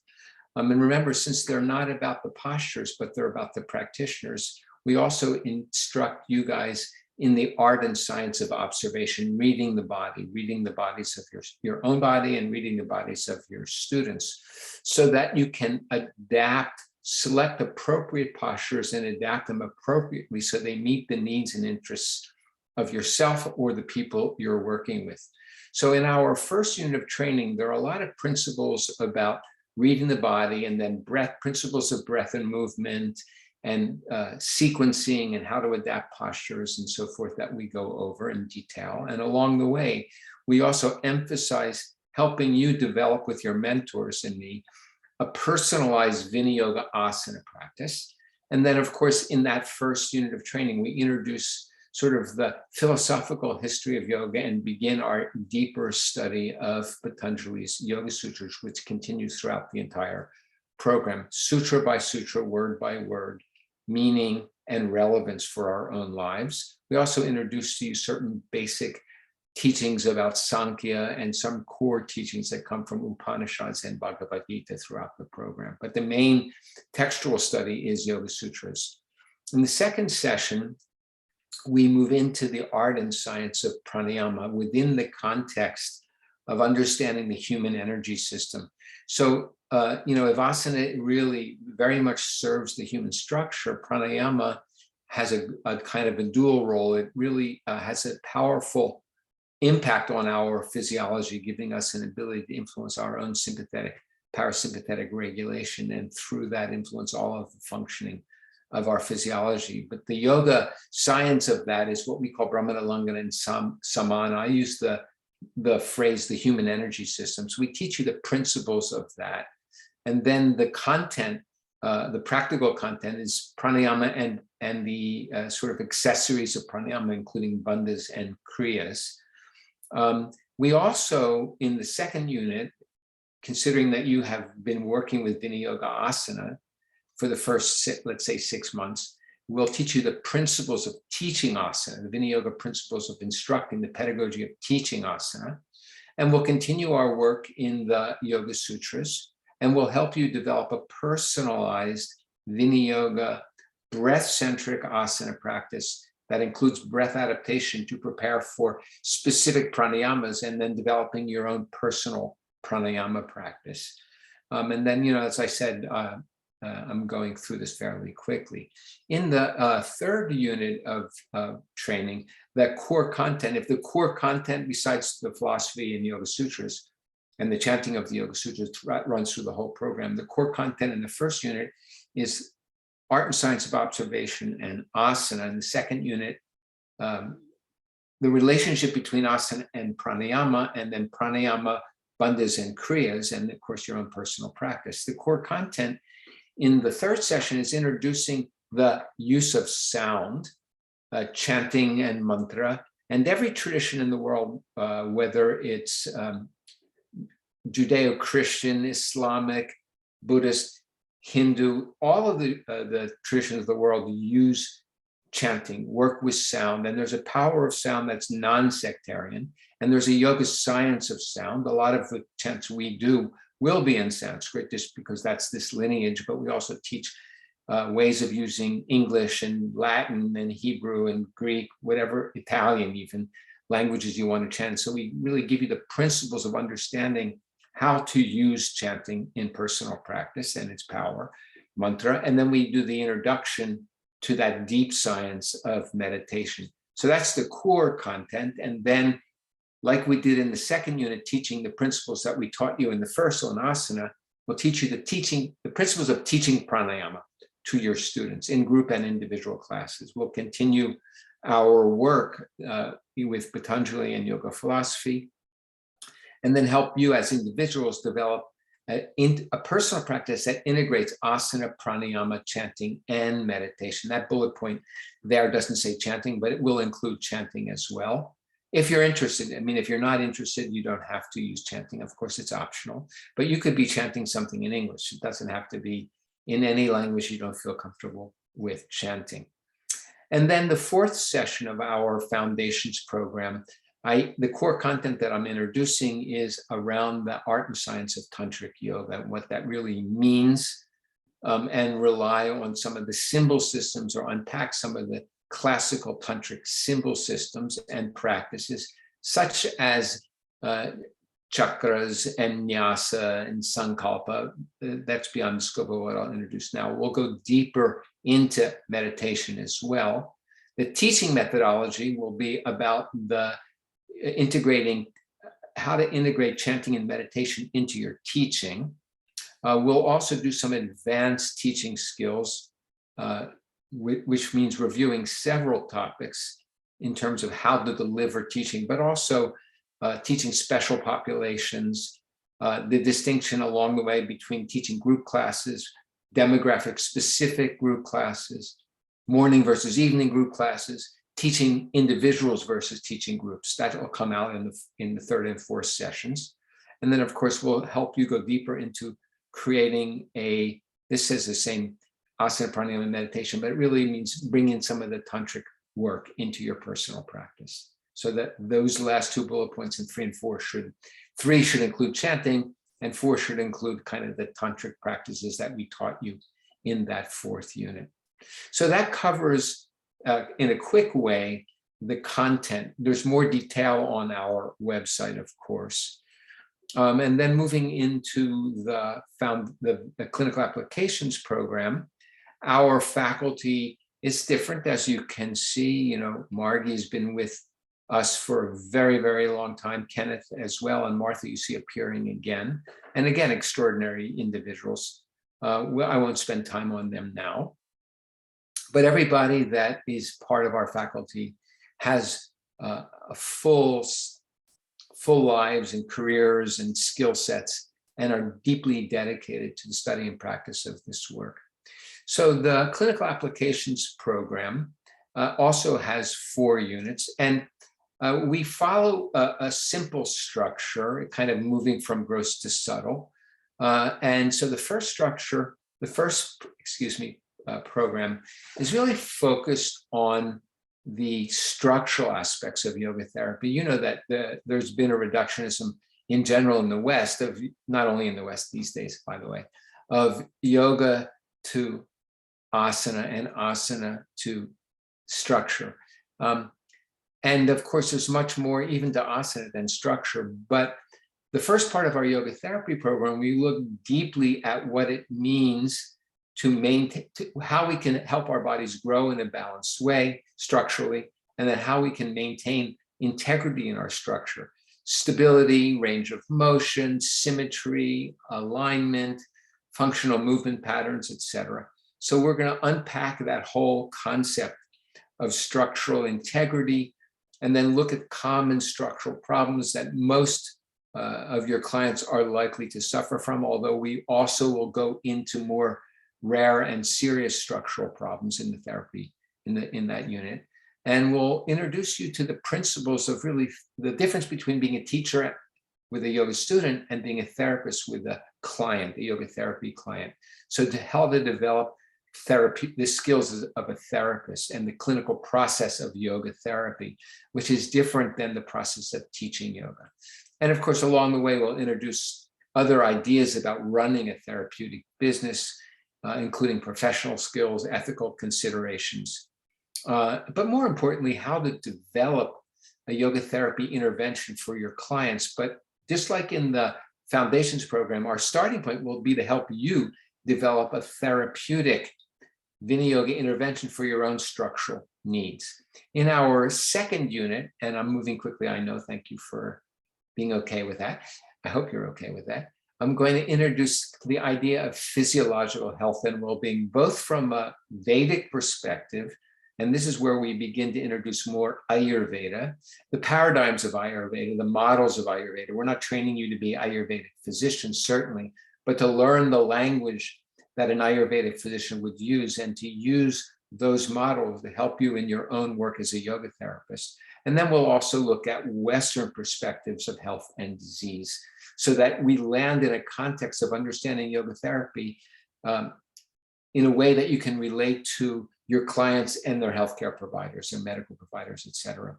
And remember, since they're not about the postures, but they're about the practitioners, we also instruct you guys in the art and science of observation, reading the body, reading the bodies of your own body and reading the bodies of your students, so that you can adapt, select appropriate postures and adapt them appropriately so they meet the needs and interests of yourself or the people you're working with. So in our first unit of training, there are a lot of principles about reading the body, and then principles of breath and movement, and sequencing, and how to adapt postures and so forth that we go over in detail. And along the way, we also emphasize helping you develop with your mentors and me a personalized Viniyoga asana practice. And then, of course, in that first unit of training, we introduce sort of the philosophical history of yoga and begin our deeper study of Patanjali's Yoga Sutras, which continues throughout the entire program, sutra by sutra, word by word, meaning and relevance for our own lives. We also introduce to you certain basic teachings about Sankhya and some core teachings that come from Upanishads and Bhagavad Gita throughout the program. But the main textual study is Yoga Sutras. In the second session, we move into the art and science of pranayama within the context of understanding the human energy system. So, if asana really very much serves the human structure, pranayama has a kind of a dual role. It really has a powerful impact on our physiology, giving us an ability to influence our own sympathetic, parasympathetic regulation, and through that influence all of the functioning of our physiology. But the yoga science of that is what we call Brahmana Langana and Samana. I use the phrase, the human energy system. So we teach you the principles of that. And then the content, the practical content is pranayama and the sort of accessories of pranayama, including bandhas and kriyas. We also, in the second unit, considering that you have been working with Viniyoga asana for the first, let's say, 6 months, we'll teach you the principles of teaching asana, the Viniyoga principles of instructing, the pedagogy of teaching asana. And we'll continue our work in the Yoga Sutras, and we'll help you develop a personalized Viniyoga breath-centric asana practice that includes breath adaptation to prepare for specific pranayamas, and then developing your own personal pranayama practice. And then, you know, as I said, I'm going through this fairly quickly. In the third unit of training, that core content, if the core content, besides the philosophy and Yoga Sutras and the chanting of the Yoga Sutras runs through the whole program, the core content in the first unit is art and science of observation and asana. In the second unit, the relationship between asana and pranayama, and then pranayama, bandhas, and kriyas, and of course your own personal practice. The core content in the third session is introducing the use of sound, chanting and mantra, and every tradition in the world, whether it's Judeo-Christian, Islamic, Buddhist, Hindu, all of the traditions of the world use chanting, work with sound, and there's a power of sound that's non-sectarian, and there's a yoga science of sound. A lot of the chants we do will be in Sanskrit, just because that's this lineage, but we also teach ways of using English and Latin and Hebrew and Greek, whatever, Italian even, languages you want to chant. So we really give you the principles of understanding how to use chanting in personal practice and its power, mantra, and then we do the introduction to that deep science of meditation. So that's the core content. And then, like we did in the second unit, teaching the principles that we taught you in the first on asana, we'll teach you the principles of teaching pranayama to your students in group and individual classes. We'll continue our work with Patanjali and yoga philosophy, and then help you as individuals develop a personal practice that integrates asana, pranayama, chanting, and meditation. That bullet point there doesn't say chanting, but it will include chanting as well. If you're interested, I mean, if you're not interested, you don't have to use chanting. Of course, it's optional, but you could be chanting something in English. It doesn't have to be in any language you don't feel comfortable with chanting. And then the fourth session of our Foundations program, the core content that I'm introducing is around the art and science of tantric yoga and what that really means, and rely on some of the symbol systems, or unpack some of the classical tantric symbol systems and practices, such as chakras and nyasa and sankalpa. That's beyond the scope of what I'll introduce now. We'll go deeper into meditation as well. The teaching methodology will be about integrating how to integrate chanting and meditation into your teaching. We'll also do some advanced teaching skills, which means reviewing several topics in terms of how to deliver teaching, but also teaching special populations, the distinction along the way between teaching group classes, demographic specific group classes, morning versus evening group classes, teaching individuals versus teaching groups. That will come out in the third and fourth sessions. And then, of course, we'll help you go deeper into creating this says the same asana, pranayama, and meditation, but it really means bringing some of the tantric work into your personal practice. So that those last two bullet points in 3 and 4 three should include chanting, and 4 should include kind of the tantric practices that we taught you in that fourth unit. So that covers, in a quick way, the content. There's more detail on our website, of course. And then moving into the Clinical Applications Program, our faculty is different, as you can see. You know, Margie's been with us for a very, very long time, Kenneth as well, and Martha you see appearing again. And again, extraordinary individuals. Well, I won't spend time on them now. But everybody that is part of our faculty has a full lives and careers and skill sets and are deeply dedicated to the study and practice of this work. So the Clinical Applications Program also has 4 units, and we follow a simple structure, kind of moving from gross to subtle. And so the first structure, program is really focused on the structural aspects of yoga therapy. You know that there's been a reductionism in general in the West, of not only in the West these days, by the way, of yoga to asana and asana to structure. And of course, there's much more even to asana than structure. But the first part of our yoga therapy program, we look deeply at what it means to maintain, how we can help our bodies grow in a balanced way structurally, and then how we can maintain integrity in our structure, stability, range of motion, symmetry, alignment, functional movement patterns, etc. So we're going to unpack that whole concept of structural integrity, and then look at common structural problems that most of your clients are likely to suffer from, although we also will go into more rare and serious structural problems in the therapy in that unit. And we'll introduce you to the principles of really the difference between being a teacher with a yoga student and being a therapist with a client, a yoga therapy client. So to help to develop therapy, the skills of a therapist and the clinical process of yoga therapy, which is different than the process of teaching yoga. And of course, along the way, we'll introduce other ideas about running a therapeutic business, including professional skills, ethical considerations, but more importantly, how to develop a yoga therapy intervention for your clients. But just like in the Foundations Program, our starting point will be to help you develop a therapeutic Viniyoga intervention for your own structural needs. In our second unit, and I'm moving quickly, I know, thank you for being okay with that. I hope you're okay with that. I'm going to introduce the idea of physiological health and well-being, both from a Vedic perspective, and this is where we begin to introduce more Ayurveda, the paradigms of Ayurveda, the models of Ayurveda. We're not training you to be Ayurvedic physicians, certainly, but to learn the language that an Ayurvedic physician would use and to use those models to help you in your own work as a yoga therapist. And then we'll also look at Western perspectives of health and disease, so that we land in a context of understanding yoga therapy in a way that you can relate to your clients and their healthcare providers and medical providers, et cetera.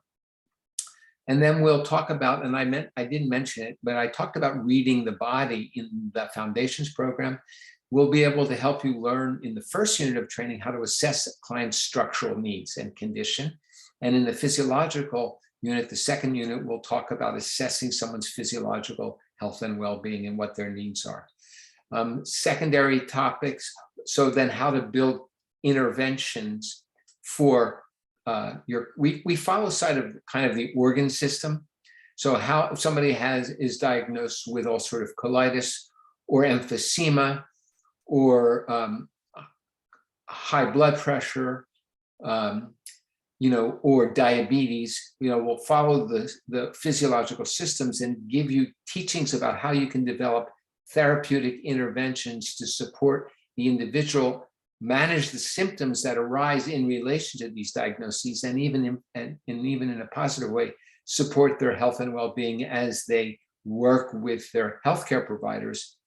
And then we'll talk about, and I didn't mention it, but I talked about reading the body in the Foundations Program. We'll be able to help you learn in the first unit of training how to assess a client's structural needs and condition. And in the physiological unit, the second unit, we'll talk about assessing someone's physiological health and well-being and what their needs are. Secondary topics, so then how to build interventions for we follow side of kind of the organ system. So how if somebody is diagnosed with ulcerative colitis or emphysema or high blood pressure, or diabetes, we'll follow the physiological systems and give you teachings about how you can develop therapeutic interventions to support the individual, manage the symptoms that arise in relation to these diagnoses, and even in a positive way, support their health and well-being as they work with their healthcare providers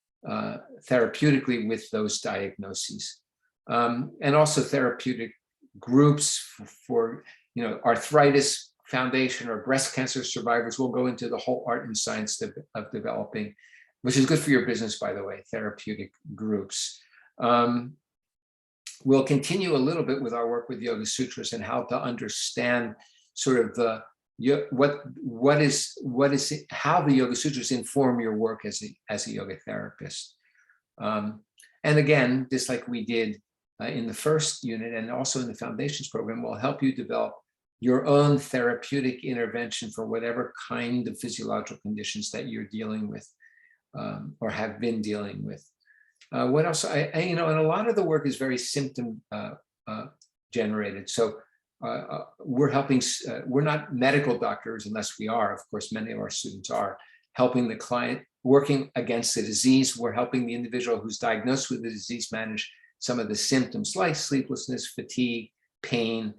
therapeutically with those diagnoses. And also therapeutic groups for arthritis foundation or breast cancer survivors. Will go into the whole art and science of developing, which is good for your business, by the way, therapeutic groups. We'll continue a little bit with our work with Yoga Sutras and how to understand sort of how the Yoga Sutras inform your work as a yoga therapist. And again, just like we did in the first unit and also in the Foundations Program, will help you develop your own therapeutic intervention for whatever kind of physiological conditions that you're dealing with or have been dealing with. What else? And a lot of the work is very symptom generated. So we're helping, we're not medical doctors unless we are, of course, many of our students are helping the client working against the disease. We're helping the individual who's diagnosed with the disease manage some of the symptoms like sleeplessness, fatigue, pain,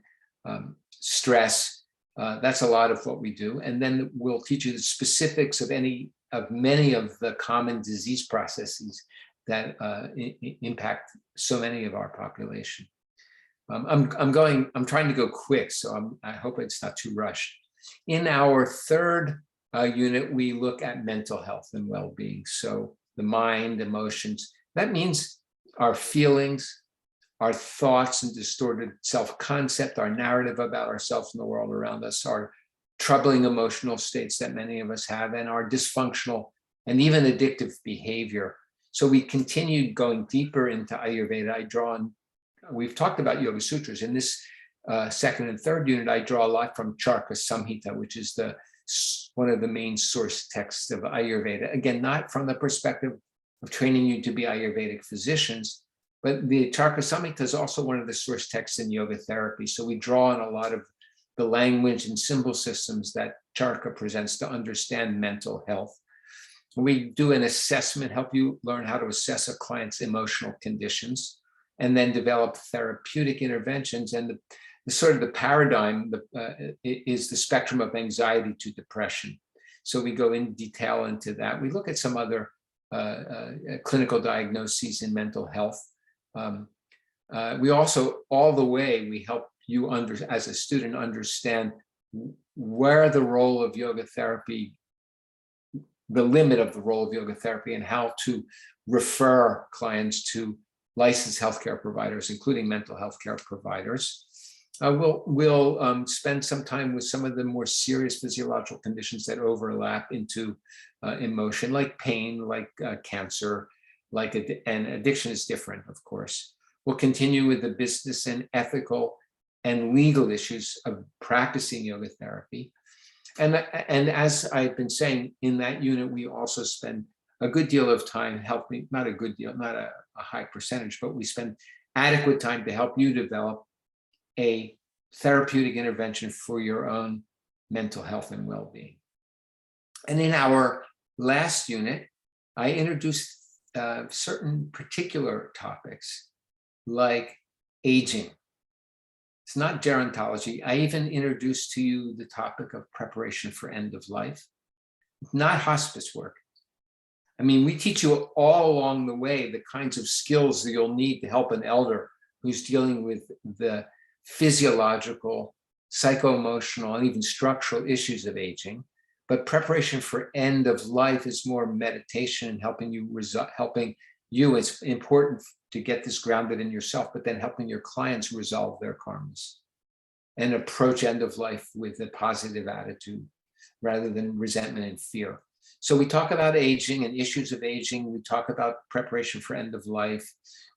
stress. That's a lot of what we do. And then we'll teach you the specifics of many of the common disease processes that impact so many of our population. I'm trying to go quick, so I hope it's not too rushed. In our third unit, we look at mental health and well-being. So the mind, emotions, that means our feelings, our thoughts and distorted self-concept, our narrative about ourselves and the world around us, our troubling emotional states that many of us have, and our dysfunctional and even addictive behavior. So we continued going deeper into Ayurveda. We've talked about Yoga Sutras. In this second and third unit, I draw a lot from Charaka Samhita, which is one of the main source texts of Ayurveda. Again, not from the perspective of training you to be Ayurvedic physicians, but the Charaka Samhita is also one of the source texts in yoga therapy. So we draw on a lot of the language and symbol systems that Charaka presents to understand mental health. We do an assessment, help you learn how to assess a client's emotional conditions, and then develop therapeutic interventions. And the sort of the paradigm is the spectrum of anxiety to depression. So we go in detail into that. We look at some other clinical diagnoses in mental health. We also, all the way, we help you as a student understand where the role of yoga therapy, the limit of the role of yoga therapy, and how to refer clients to licensed healthcare providers, including mental health care providers. We'll spend some time with some of the more serious physiological conditions that overlap into emotion, like pain, like cancer, and addiction is different, of course. We'll continue with the business and ethical and legal issues of practicing yoga therapy. And as I've been saying, in that unit, we also spend a good deal of time helping, not a good deal, not a high percentage, but we spend adequate time to help you develop a therapeutic intervention for your own mental health and well-being. And in our last unit, I introduced certain particular topics like aging. It's not gerontology. I even introduced to you the topic of preparation for end of life, not hospice work. I mean, we teach you all along the way the kinds of skills that you'll need to help an elder who's dealing with the physiological, psycho-emotional, and even structural issues of aging. But preparation for end of life is more meditation and helping you. It's important to get this grounded in yourself, but then helping your clients resolve their karmas and approach end of life with a positive attitude rather than resentment and fear. So we talk about aging and issues of aging. We talk about preparation for end of life.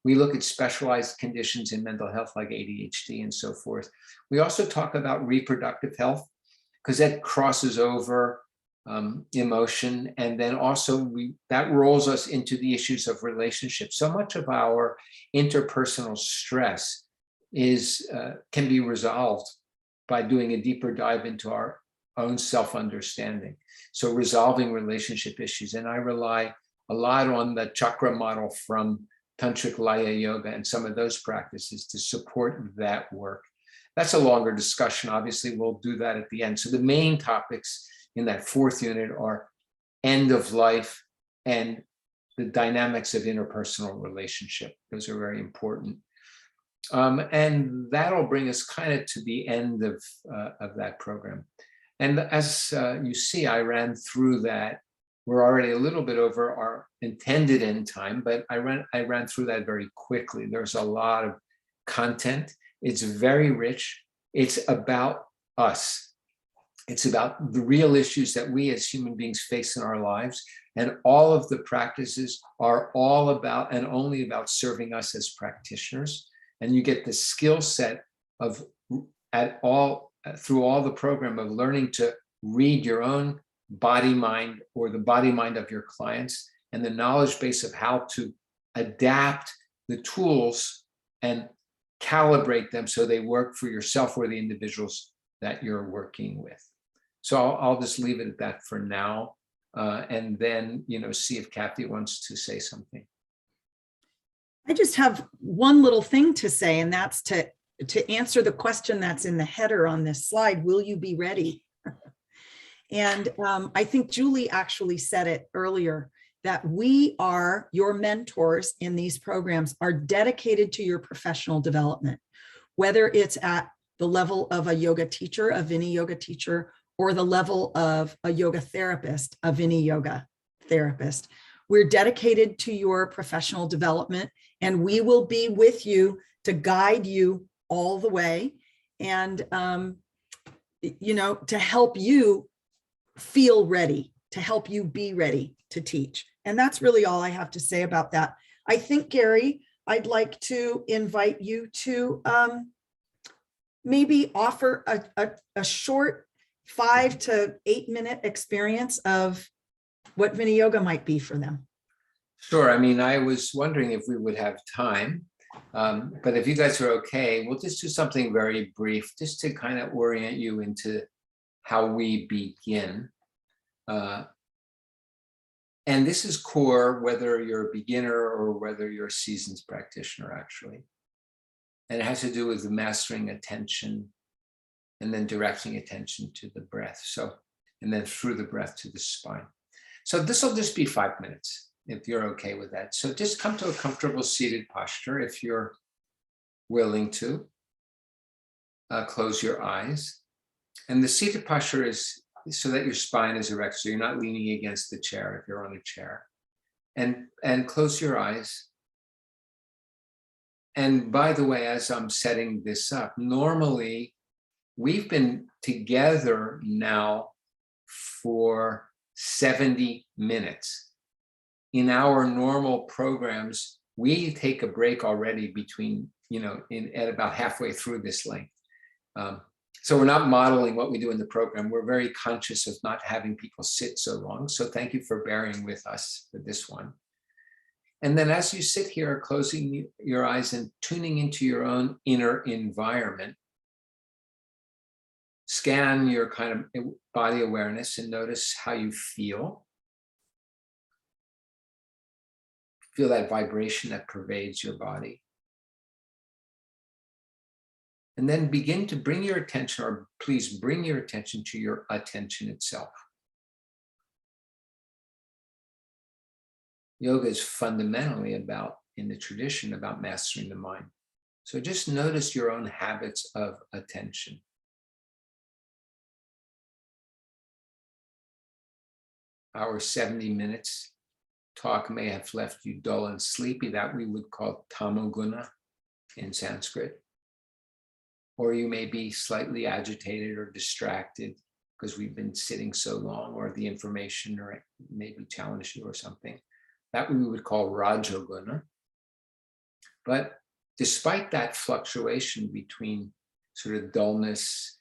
We look at specialized conditions in mental health like ADHD and so forth. We also talk about reproductive health because that crosses over emotion. And then also that rolls us into the issues of relationships. So much of our interpersonal stress can be resolved by doing a deeper dive into our own self-understanding. So resolving relationship issues. And I rely a lot on the chakra model from Tantric Laya Yoga and some of those practices to support that work. That's a longer discussion. Obviously, we'll do that at the end. So the main topics in that fourth unit are end of life and the dynamics of interpersonal relationship. Those are very important. And that'll bring us kind of to the end of that program. And as you see, I ran through that. We're already a little bit over our intended end time, but I ran through that very quickly. There's a lot of content. It's very rich. It's about us. It's about the real issues that we as human beings face in our lives. And all of the practices are all about and only about serving us as practitioners. And you get the skill set of through all the program of learning to read your own body mind or the body mind of your clients and the knowledge base of how to adapt the tools and calibrate them so they work for yourself or the individuals that you're working with. So I'll just leave it at that for now. and then, see if Kathy wants to say something. I just have one little thing to say, and that's to answer the question that's in the header on this slide. Will you be ready? And I think Julie actually said it earlier, that we are your mentors in these programs, are dedicated to your professional development, whether it's at the level of a yoga teacher, a Viniyoga teacher, or the level of a yoga therapist, a Viniyoga therapist. We're dedicated to your professional development, and we will be with you to guide you all the way, and to help you feel ready, to help you be ready to teach. And that's really all I have to say about that. I think, Gary, I'd like to invite you to maybe offer a short 5 to 8 minute experience of what Viniyoga might be for them. Sure. I mean, I was wondering if we would have time, but if you guys are okay, we'll just do something very brief, just to kind of orient you into how we begin. And this is core, whether you're a beginner or whether you're a seasoned practitioner, actually. And it has to do with mastering attention and then directing attention to the breath. So, and then through the breath to the spine. So this will just be 5 minutes, if you're okay with that. So just come to a comfortable seated posture if you're willing to. Close your eyes. And the seated posture is so that your spine is erect, so you're not leaning against the chair if you're on a chair. And close your eyes. And by the way, as I'm setting this up, normally we've been together now for 70 minutes. In our normal programs, we take a break already between, at about halfway through this length. So we're not modeling what we do in the program. We're very conscious of not having people sit so long. So thank you for bearing with us for this one. And then as you sit here, closing your eyes and tuning into your own inner environment, scan your kind of body awareness and notice how you feel. Feel that vibration that pervades your body. And then begin to bring your attention, or please bring your attention to your attention itself. Yoga is fundamentally about, in the tradition, about mastering the mind. So just notice your own habits of attention. Our 70 minutes talk may have left you dull and sleepy. That we would call tamoguna in Sanskrit. Or you may be slightly agitated or distracted because we've been sitting so long, or the information or maybe challenged you or something. That we would call rajoguna. But despite that fluctuation between sort of dullness,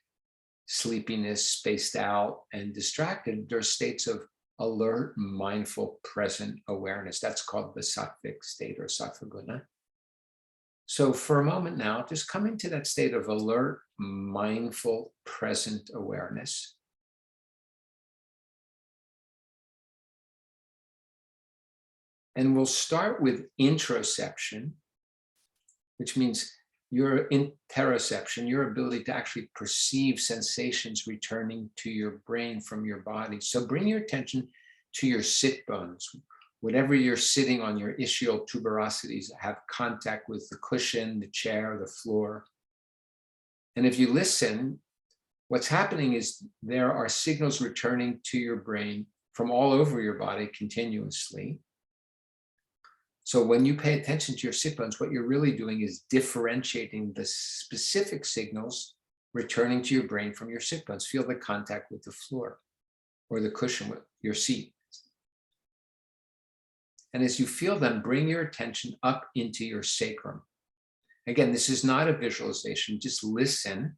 sleepiness, spaced out, and distracted, there are states of alert, mindful, present awareness. That's called the sattvic state, or sattvaguna. So for a moment now, just come into that state of alert, mindful, present awareness. And we'll start with interoception, which means your interoception, your ability to actually perceive sensations returning to your brain from your body. So bring your attention to your sit bones. Whatever you're sitting on, your ischial tuberosities have contact with the cushion, the chair, the floor. And if you listen, what's happening is there are signals returning to your brain from all over your body continuously. So when you pay attention to your sit bones, what you're really doing is differentiating the specific signals returning to your brain from your sit bones. Feel the contact with the floor or the cushion with your seat. And as you feel them, bring your attention up into your sacrum. Again, this is not a visualization. Just listen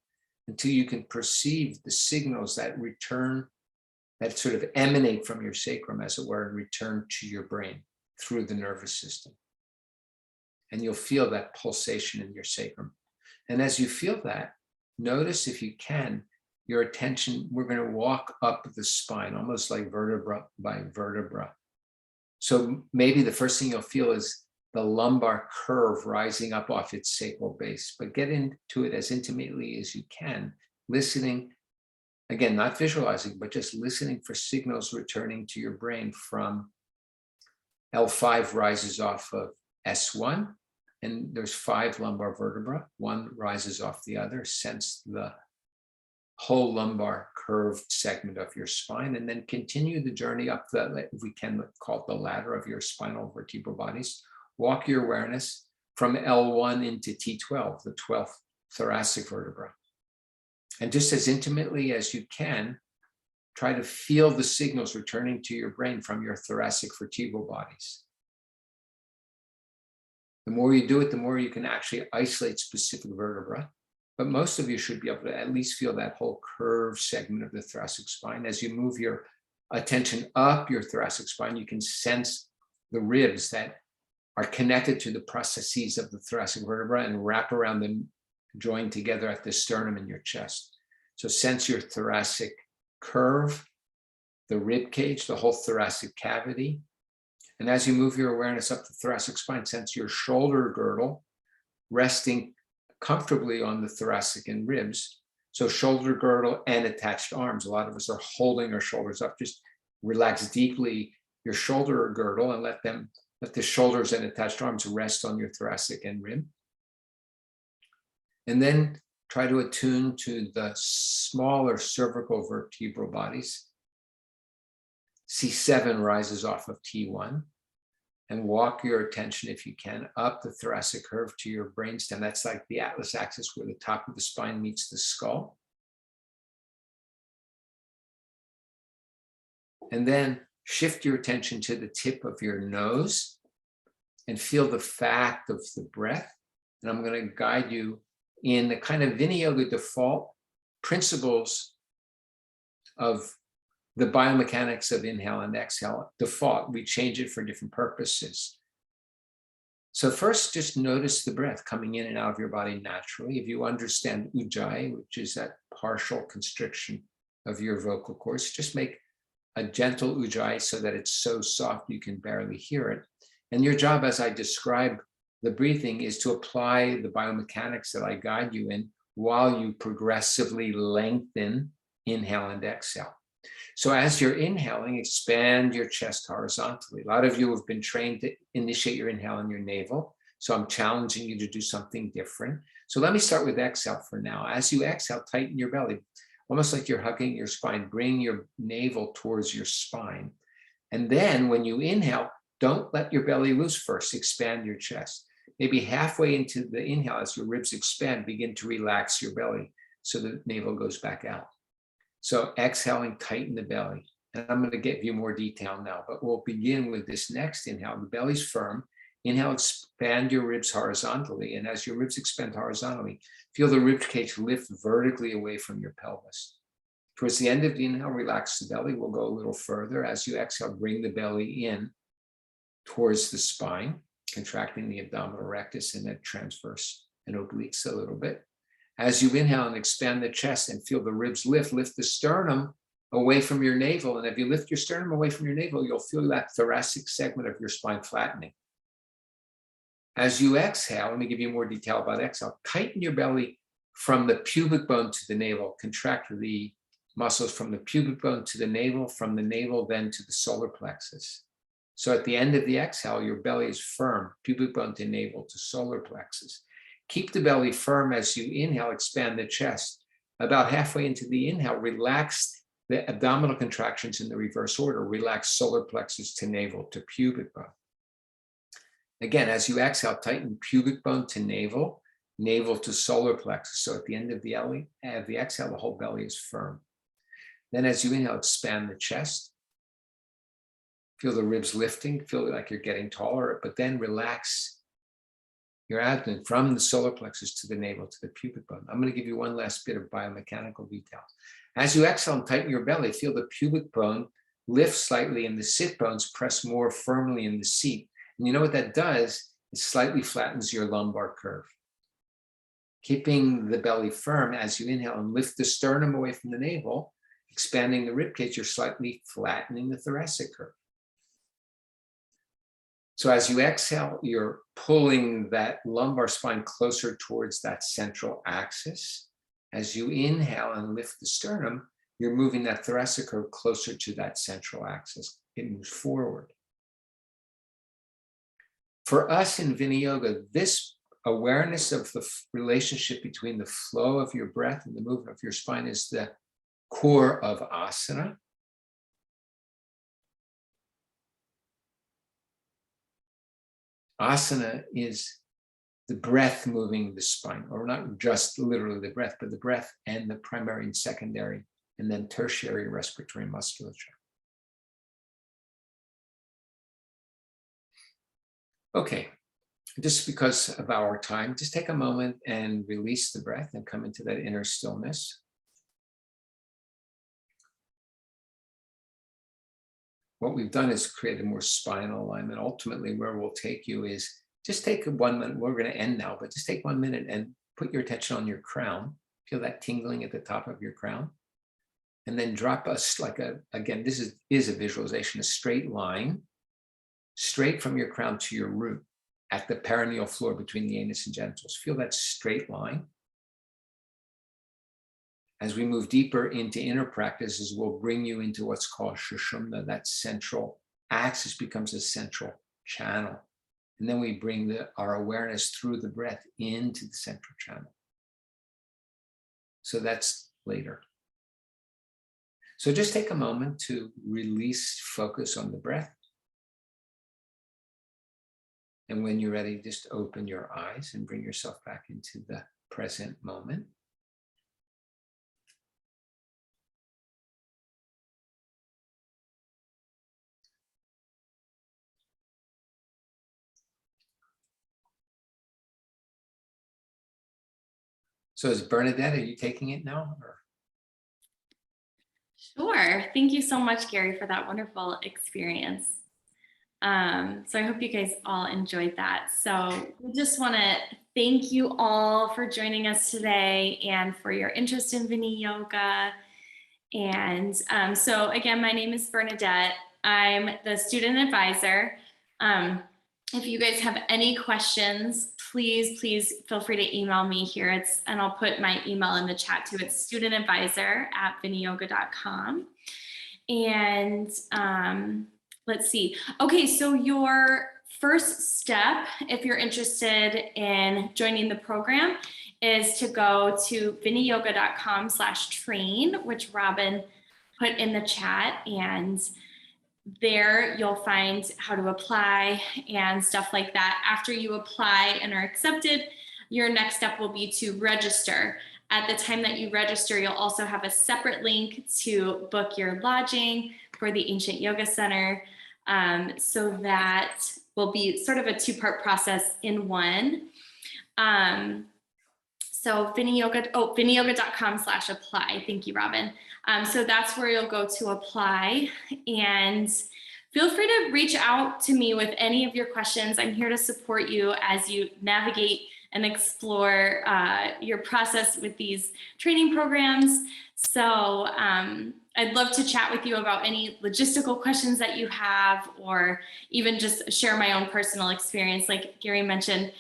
until you can perceive the signals that return, that sort of emanate from your sacrum, as it were, and return to your brain through the nervous system. And you'll feel that pulsation in your sacrum. And as you feel that, notice, if you can, your attention, we're going to walk up the spine, almost like vertebra by vertebra. So maybe the first thing you'll feel is the lumbar curve rising up off its sacral base, but get into it as intimately as you can, listening, again, not visualizing, but just listening for signals returning to your brain from L5 rises off of S1, and there's 5 lumbar vertebra. One rises off the other. Sense the whole lumbar curved segment of your spine, and then continue the journey up the, if we can call it the ladder of your spinal vertebral bodies. Walk your awareness from L1 into T12, the 12th thoracic vertebra. And just as intimately as you can, try to feel the signals returning to your brain from your thoracic vertebral bodies. The more you do it, the more you can actually isolate specific vertebra. But most of you should be able to at least feel that whole curved segment of the thoracic spine. As you move your attention up your thoracic spine, you can sense the ribs that are connected to the processes of the thoracic vertebra and wrap around them, joined together at the sternum in your chest. So sense your thoracic curve, the rib cage, the whole thoracic cavity. And as you move your awareness up the thoracic spine, sense your shoulder girdle resting comfortably on the thoracic and ribs. So shoulder girdle and attached arms. A lot of us are holding our shoulders up. Just relax deeply your shoulder girdle and let the shoulders and attached arms rest on your thoracic and rib. And then try to attune to the smaller cervical vertebral bodies. C7 rises off of T1, and walk your attention, if you can, up the thoracic curve to your brainstem. That's like the atlas axis where the top of the spine meets the skull. And then shift your attention to the tip of your nose and feel the fact of the breath. And I'm going to guide you in the kind of Viniyoga default principles of the biomechanics of inhale and exhale. Default, we change it for different purposes. So first, just notice the breath coming in and out of your body naturally. If you understand ujjayi, which is that partial constriction of your vocal cords, just make a gentle ujjayi so that it's so soft you can barely hear it. And your job, as I describe the breathing, is to apply the biomechanics that I guide you in while you progressively lengthen inhale and exhale. So as you're inhaling, expand your chest horizontally. A lot of you have been trained to initiate your inhale in your navel. So I'm challenging you to do something different. So let me start with exhale for now. As you exhale, tighten your belly, almost like you're hugging your spine. Bring your navel towards your spine. And then when you inhale, don't let your belly loose first. Expand your chest. Maybe halfway into the inhale, as your ribs expand, begin to relax your belly so the navel goes back out. So exhaling, tighten the belly. And I'm going to give you more detail now, but we'll begin with this next inhale. The belly's firm. Inhale, expand your ribs horizontally. And as your ribs expand horizontally, feel the rib cage lift vertically away from your pelvis. Towards the end of the inhale, relax the belly. We'll go a little further. As you exhale, bring the belly in towards the spine, contracting the abdominal rectus and then transverse and obliques a little bit. As you inhale and expand the chest and feel the ribs lift the sternum away from your navel. And if you lift your sternum away from your navel, you'll feel that thoracic segment of your spine flattening. As you exhale, let me give you more detail about exhale. Tighten your belly from the pubic bone to the navel. Contract the muscles from the pubic bone to the navel, from the navel then to the solar plexus. So at the end of the exhale, your belly is firm, pubic bone to navel to solar plexus. Keep the belly firm as you inhale, expand the chest. About halfway into the inhale, relax the abdominal contractions in the reverse order. Relax solar plexus to navel to pubic bone. Again, as you exhale, tighten pubic bone to navel, navel to solar plexus. So at the end of the exhale, the whole belly is firm. Then as you inhale, expand the chest. Feel the ribs lifting, feel like you're getting taller, but then relax your abdomen from the solar plexus to the navel to the pubic bone. I'm going to give you one last bit of biomechanical detail. As you exhale and tighten your belly, feel the pubic bone lift slightly and the sit bones press more firmly in the seat. And you know what that does? It slightly flattens your lumbar curve. keeping the belly firm as you inhale and lift the sternum away from the navel, expanding the ribcage, you're slightly flattening the thoracic curve. So as you exhale, you're pulling that lumbar spine closer towards that central axis. As you inhale and lift the sternum, you're moving that thoracic curve closer to that central axis. It moves forward. For us in Viniyoga, this awareness of the relationship between the flow of your breath and the movement of your spine is the core of asana. Asana is the breath moving the spine, or not just literally the breath, but the breath and the primary and secondary, and then tertiary respiratory musculature. Okay, just because of our time, just take a moment and release the breath and come into that inner stillness. What we've done is create a more spinal alignment. Ultimately, where we'll take you is just take 1 minute. We're going to end now, but just take 1 minute and put your attention on your crown. Feel that tingling at the top of your crown. And then drop us like again, this is a visualization, a straight line, straight from your crown to your root at the perineal floor between the anus and genitals. Feel that straight line. As we move deeper into inner practices, we'll bring you into what's called Sushumna. That central axis becomes a central channel. And then we bring our awareness through the breath into the central channel. So that's later. So just take a moment to release focus on the breath. And when you're ready, just open your eyes and bring yourself back into the present moment. So is Bernadette, are you taking it now? Or? Sure. Thank you so much, Gary, for that wonderful experience. So I hope you guys all enjoyed that. So we just want to thank you all for joining us today and for your interest in Viniyoga. And so again, my name is Bernadette. I'm the student advisor. If you guys have any questions, please feel free to email me here. And I'll put my email in the chat too. It's studentadvisor@viniyoga.com. And let's see. Okay, so your first step, if you're interested in joining the program, is to go to viniyoga.com/train, which Robin put in the chat, and there you'll find how to apply and stuff like that. After you apply and are accepted, your next step will be to register. At the time that you register, you'll also have a separate link to book your lodging for the Ancient Yoga Center. So that will be sort of a two-part process in one. So viniyoga.com/apply. Thank you, Robin. So that's where you'll go to apply, and feel free to reach out to me with any of your questions. I'm here to support you as you navigate and explore your process with these training programs. So I'd love to chat with you about any logistical questions that you have, or even just share my own personal experience. Like Gary mentioned,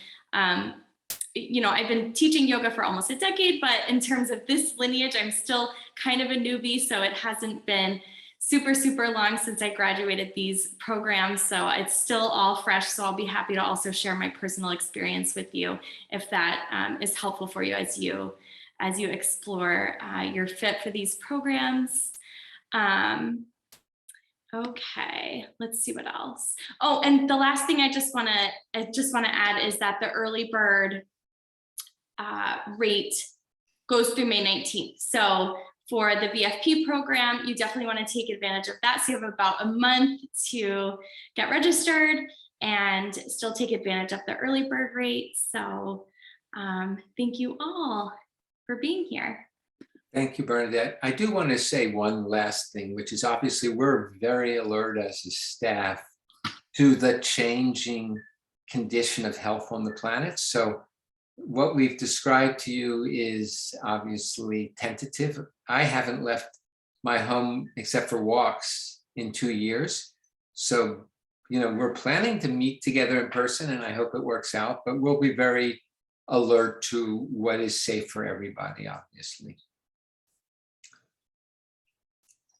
you know, I've been teaching yoga for almost a decade, but in terms of this lineage, I'm still kind of a newbie. So it hasn't been super long since I graduated these programs. So it's still all fresh. So I'll be happy to also share my personal experience with you if that is helpful for you as you explore your fit for these programs. Okay, let's see what else. Oh, and the last thing I just want to add is that the early bird rate goes through May 19th. So for the VFP program, you definitely want to take advantage of that. So you have about a month to get registered and still take advantage of the early bird rate. So thank you all for being here. Thank you, Bernadette. I do want to say one last thing, which is obviously we're very alert as a staff to the changing condition of health on the planet. So what we've described to you is obviously tentative. I haven't left my home except for walks in 2 years. So, we're planning to meet together in person, and I hope it works out, but we'll be very alert to what is safe for everybody, obviously.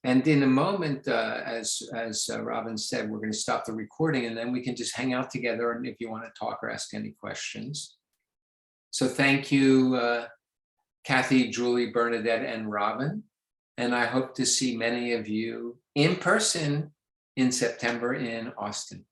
And in a moment, as Robin said, we're going to stop the recording, and then we can just hang out together, and if you want to talk or ask any questions. So thank you, Kathy, Julie, Bernadette, and Robin. And I hope to see many of you in person in September in Austin.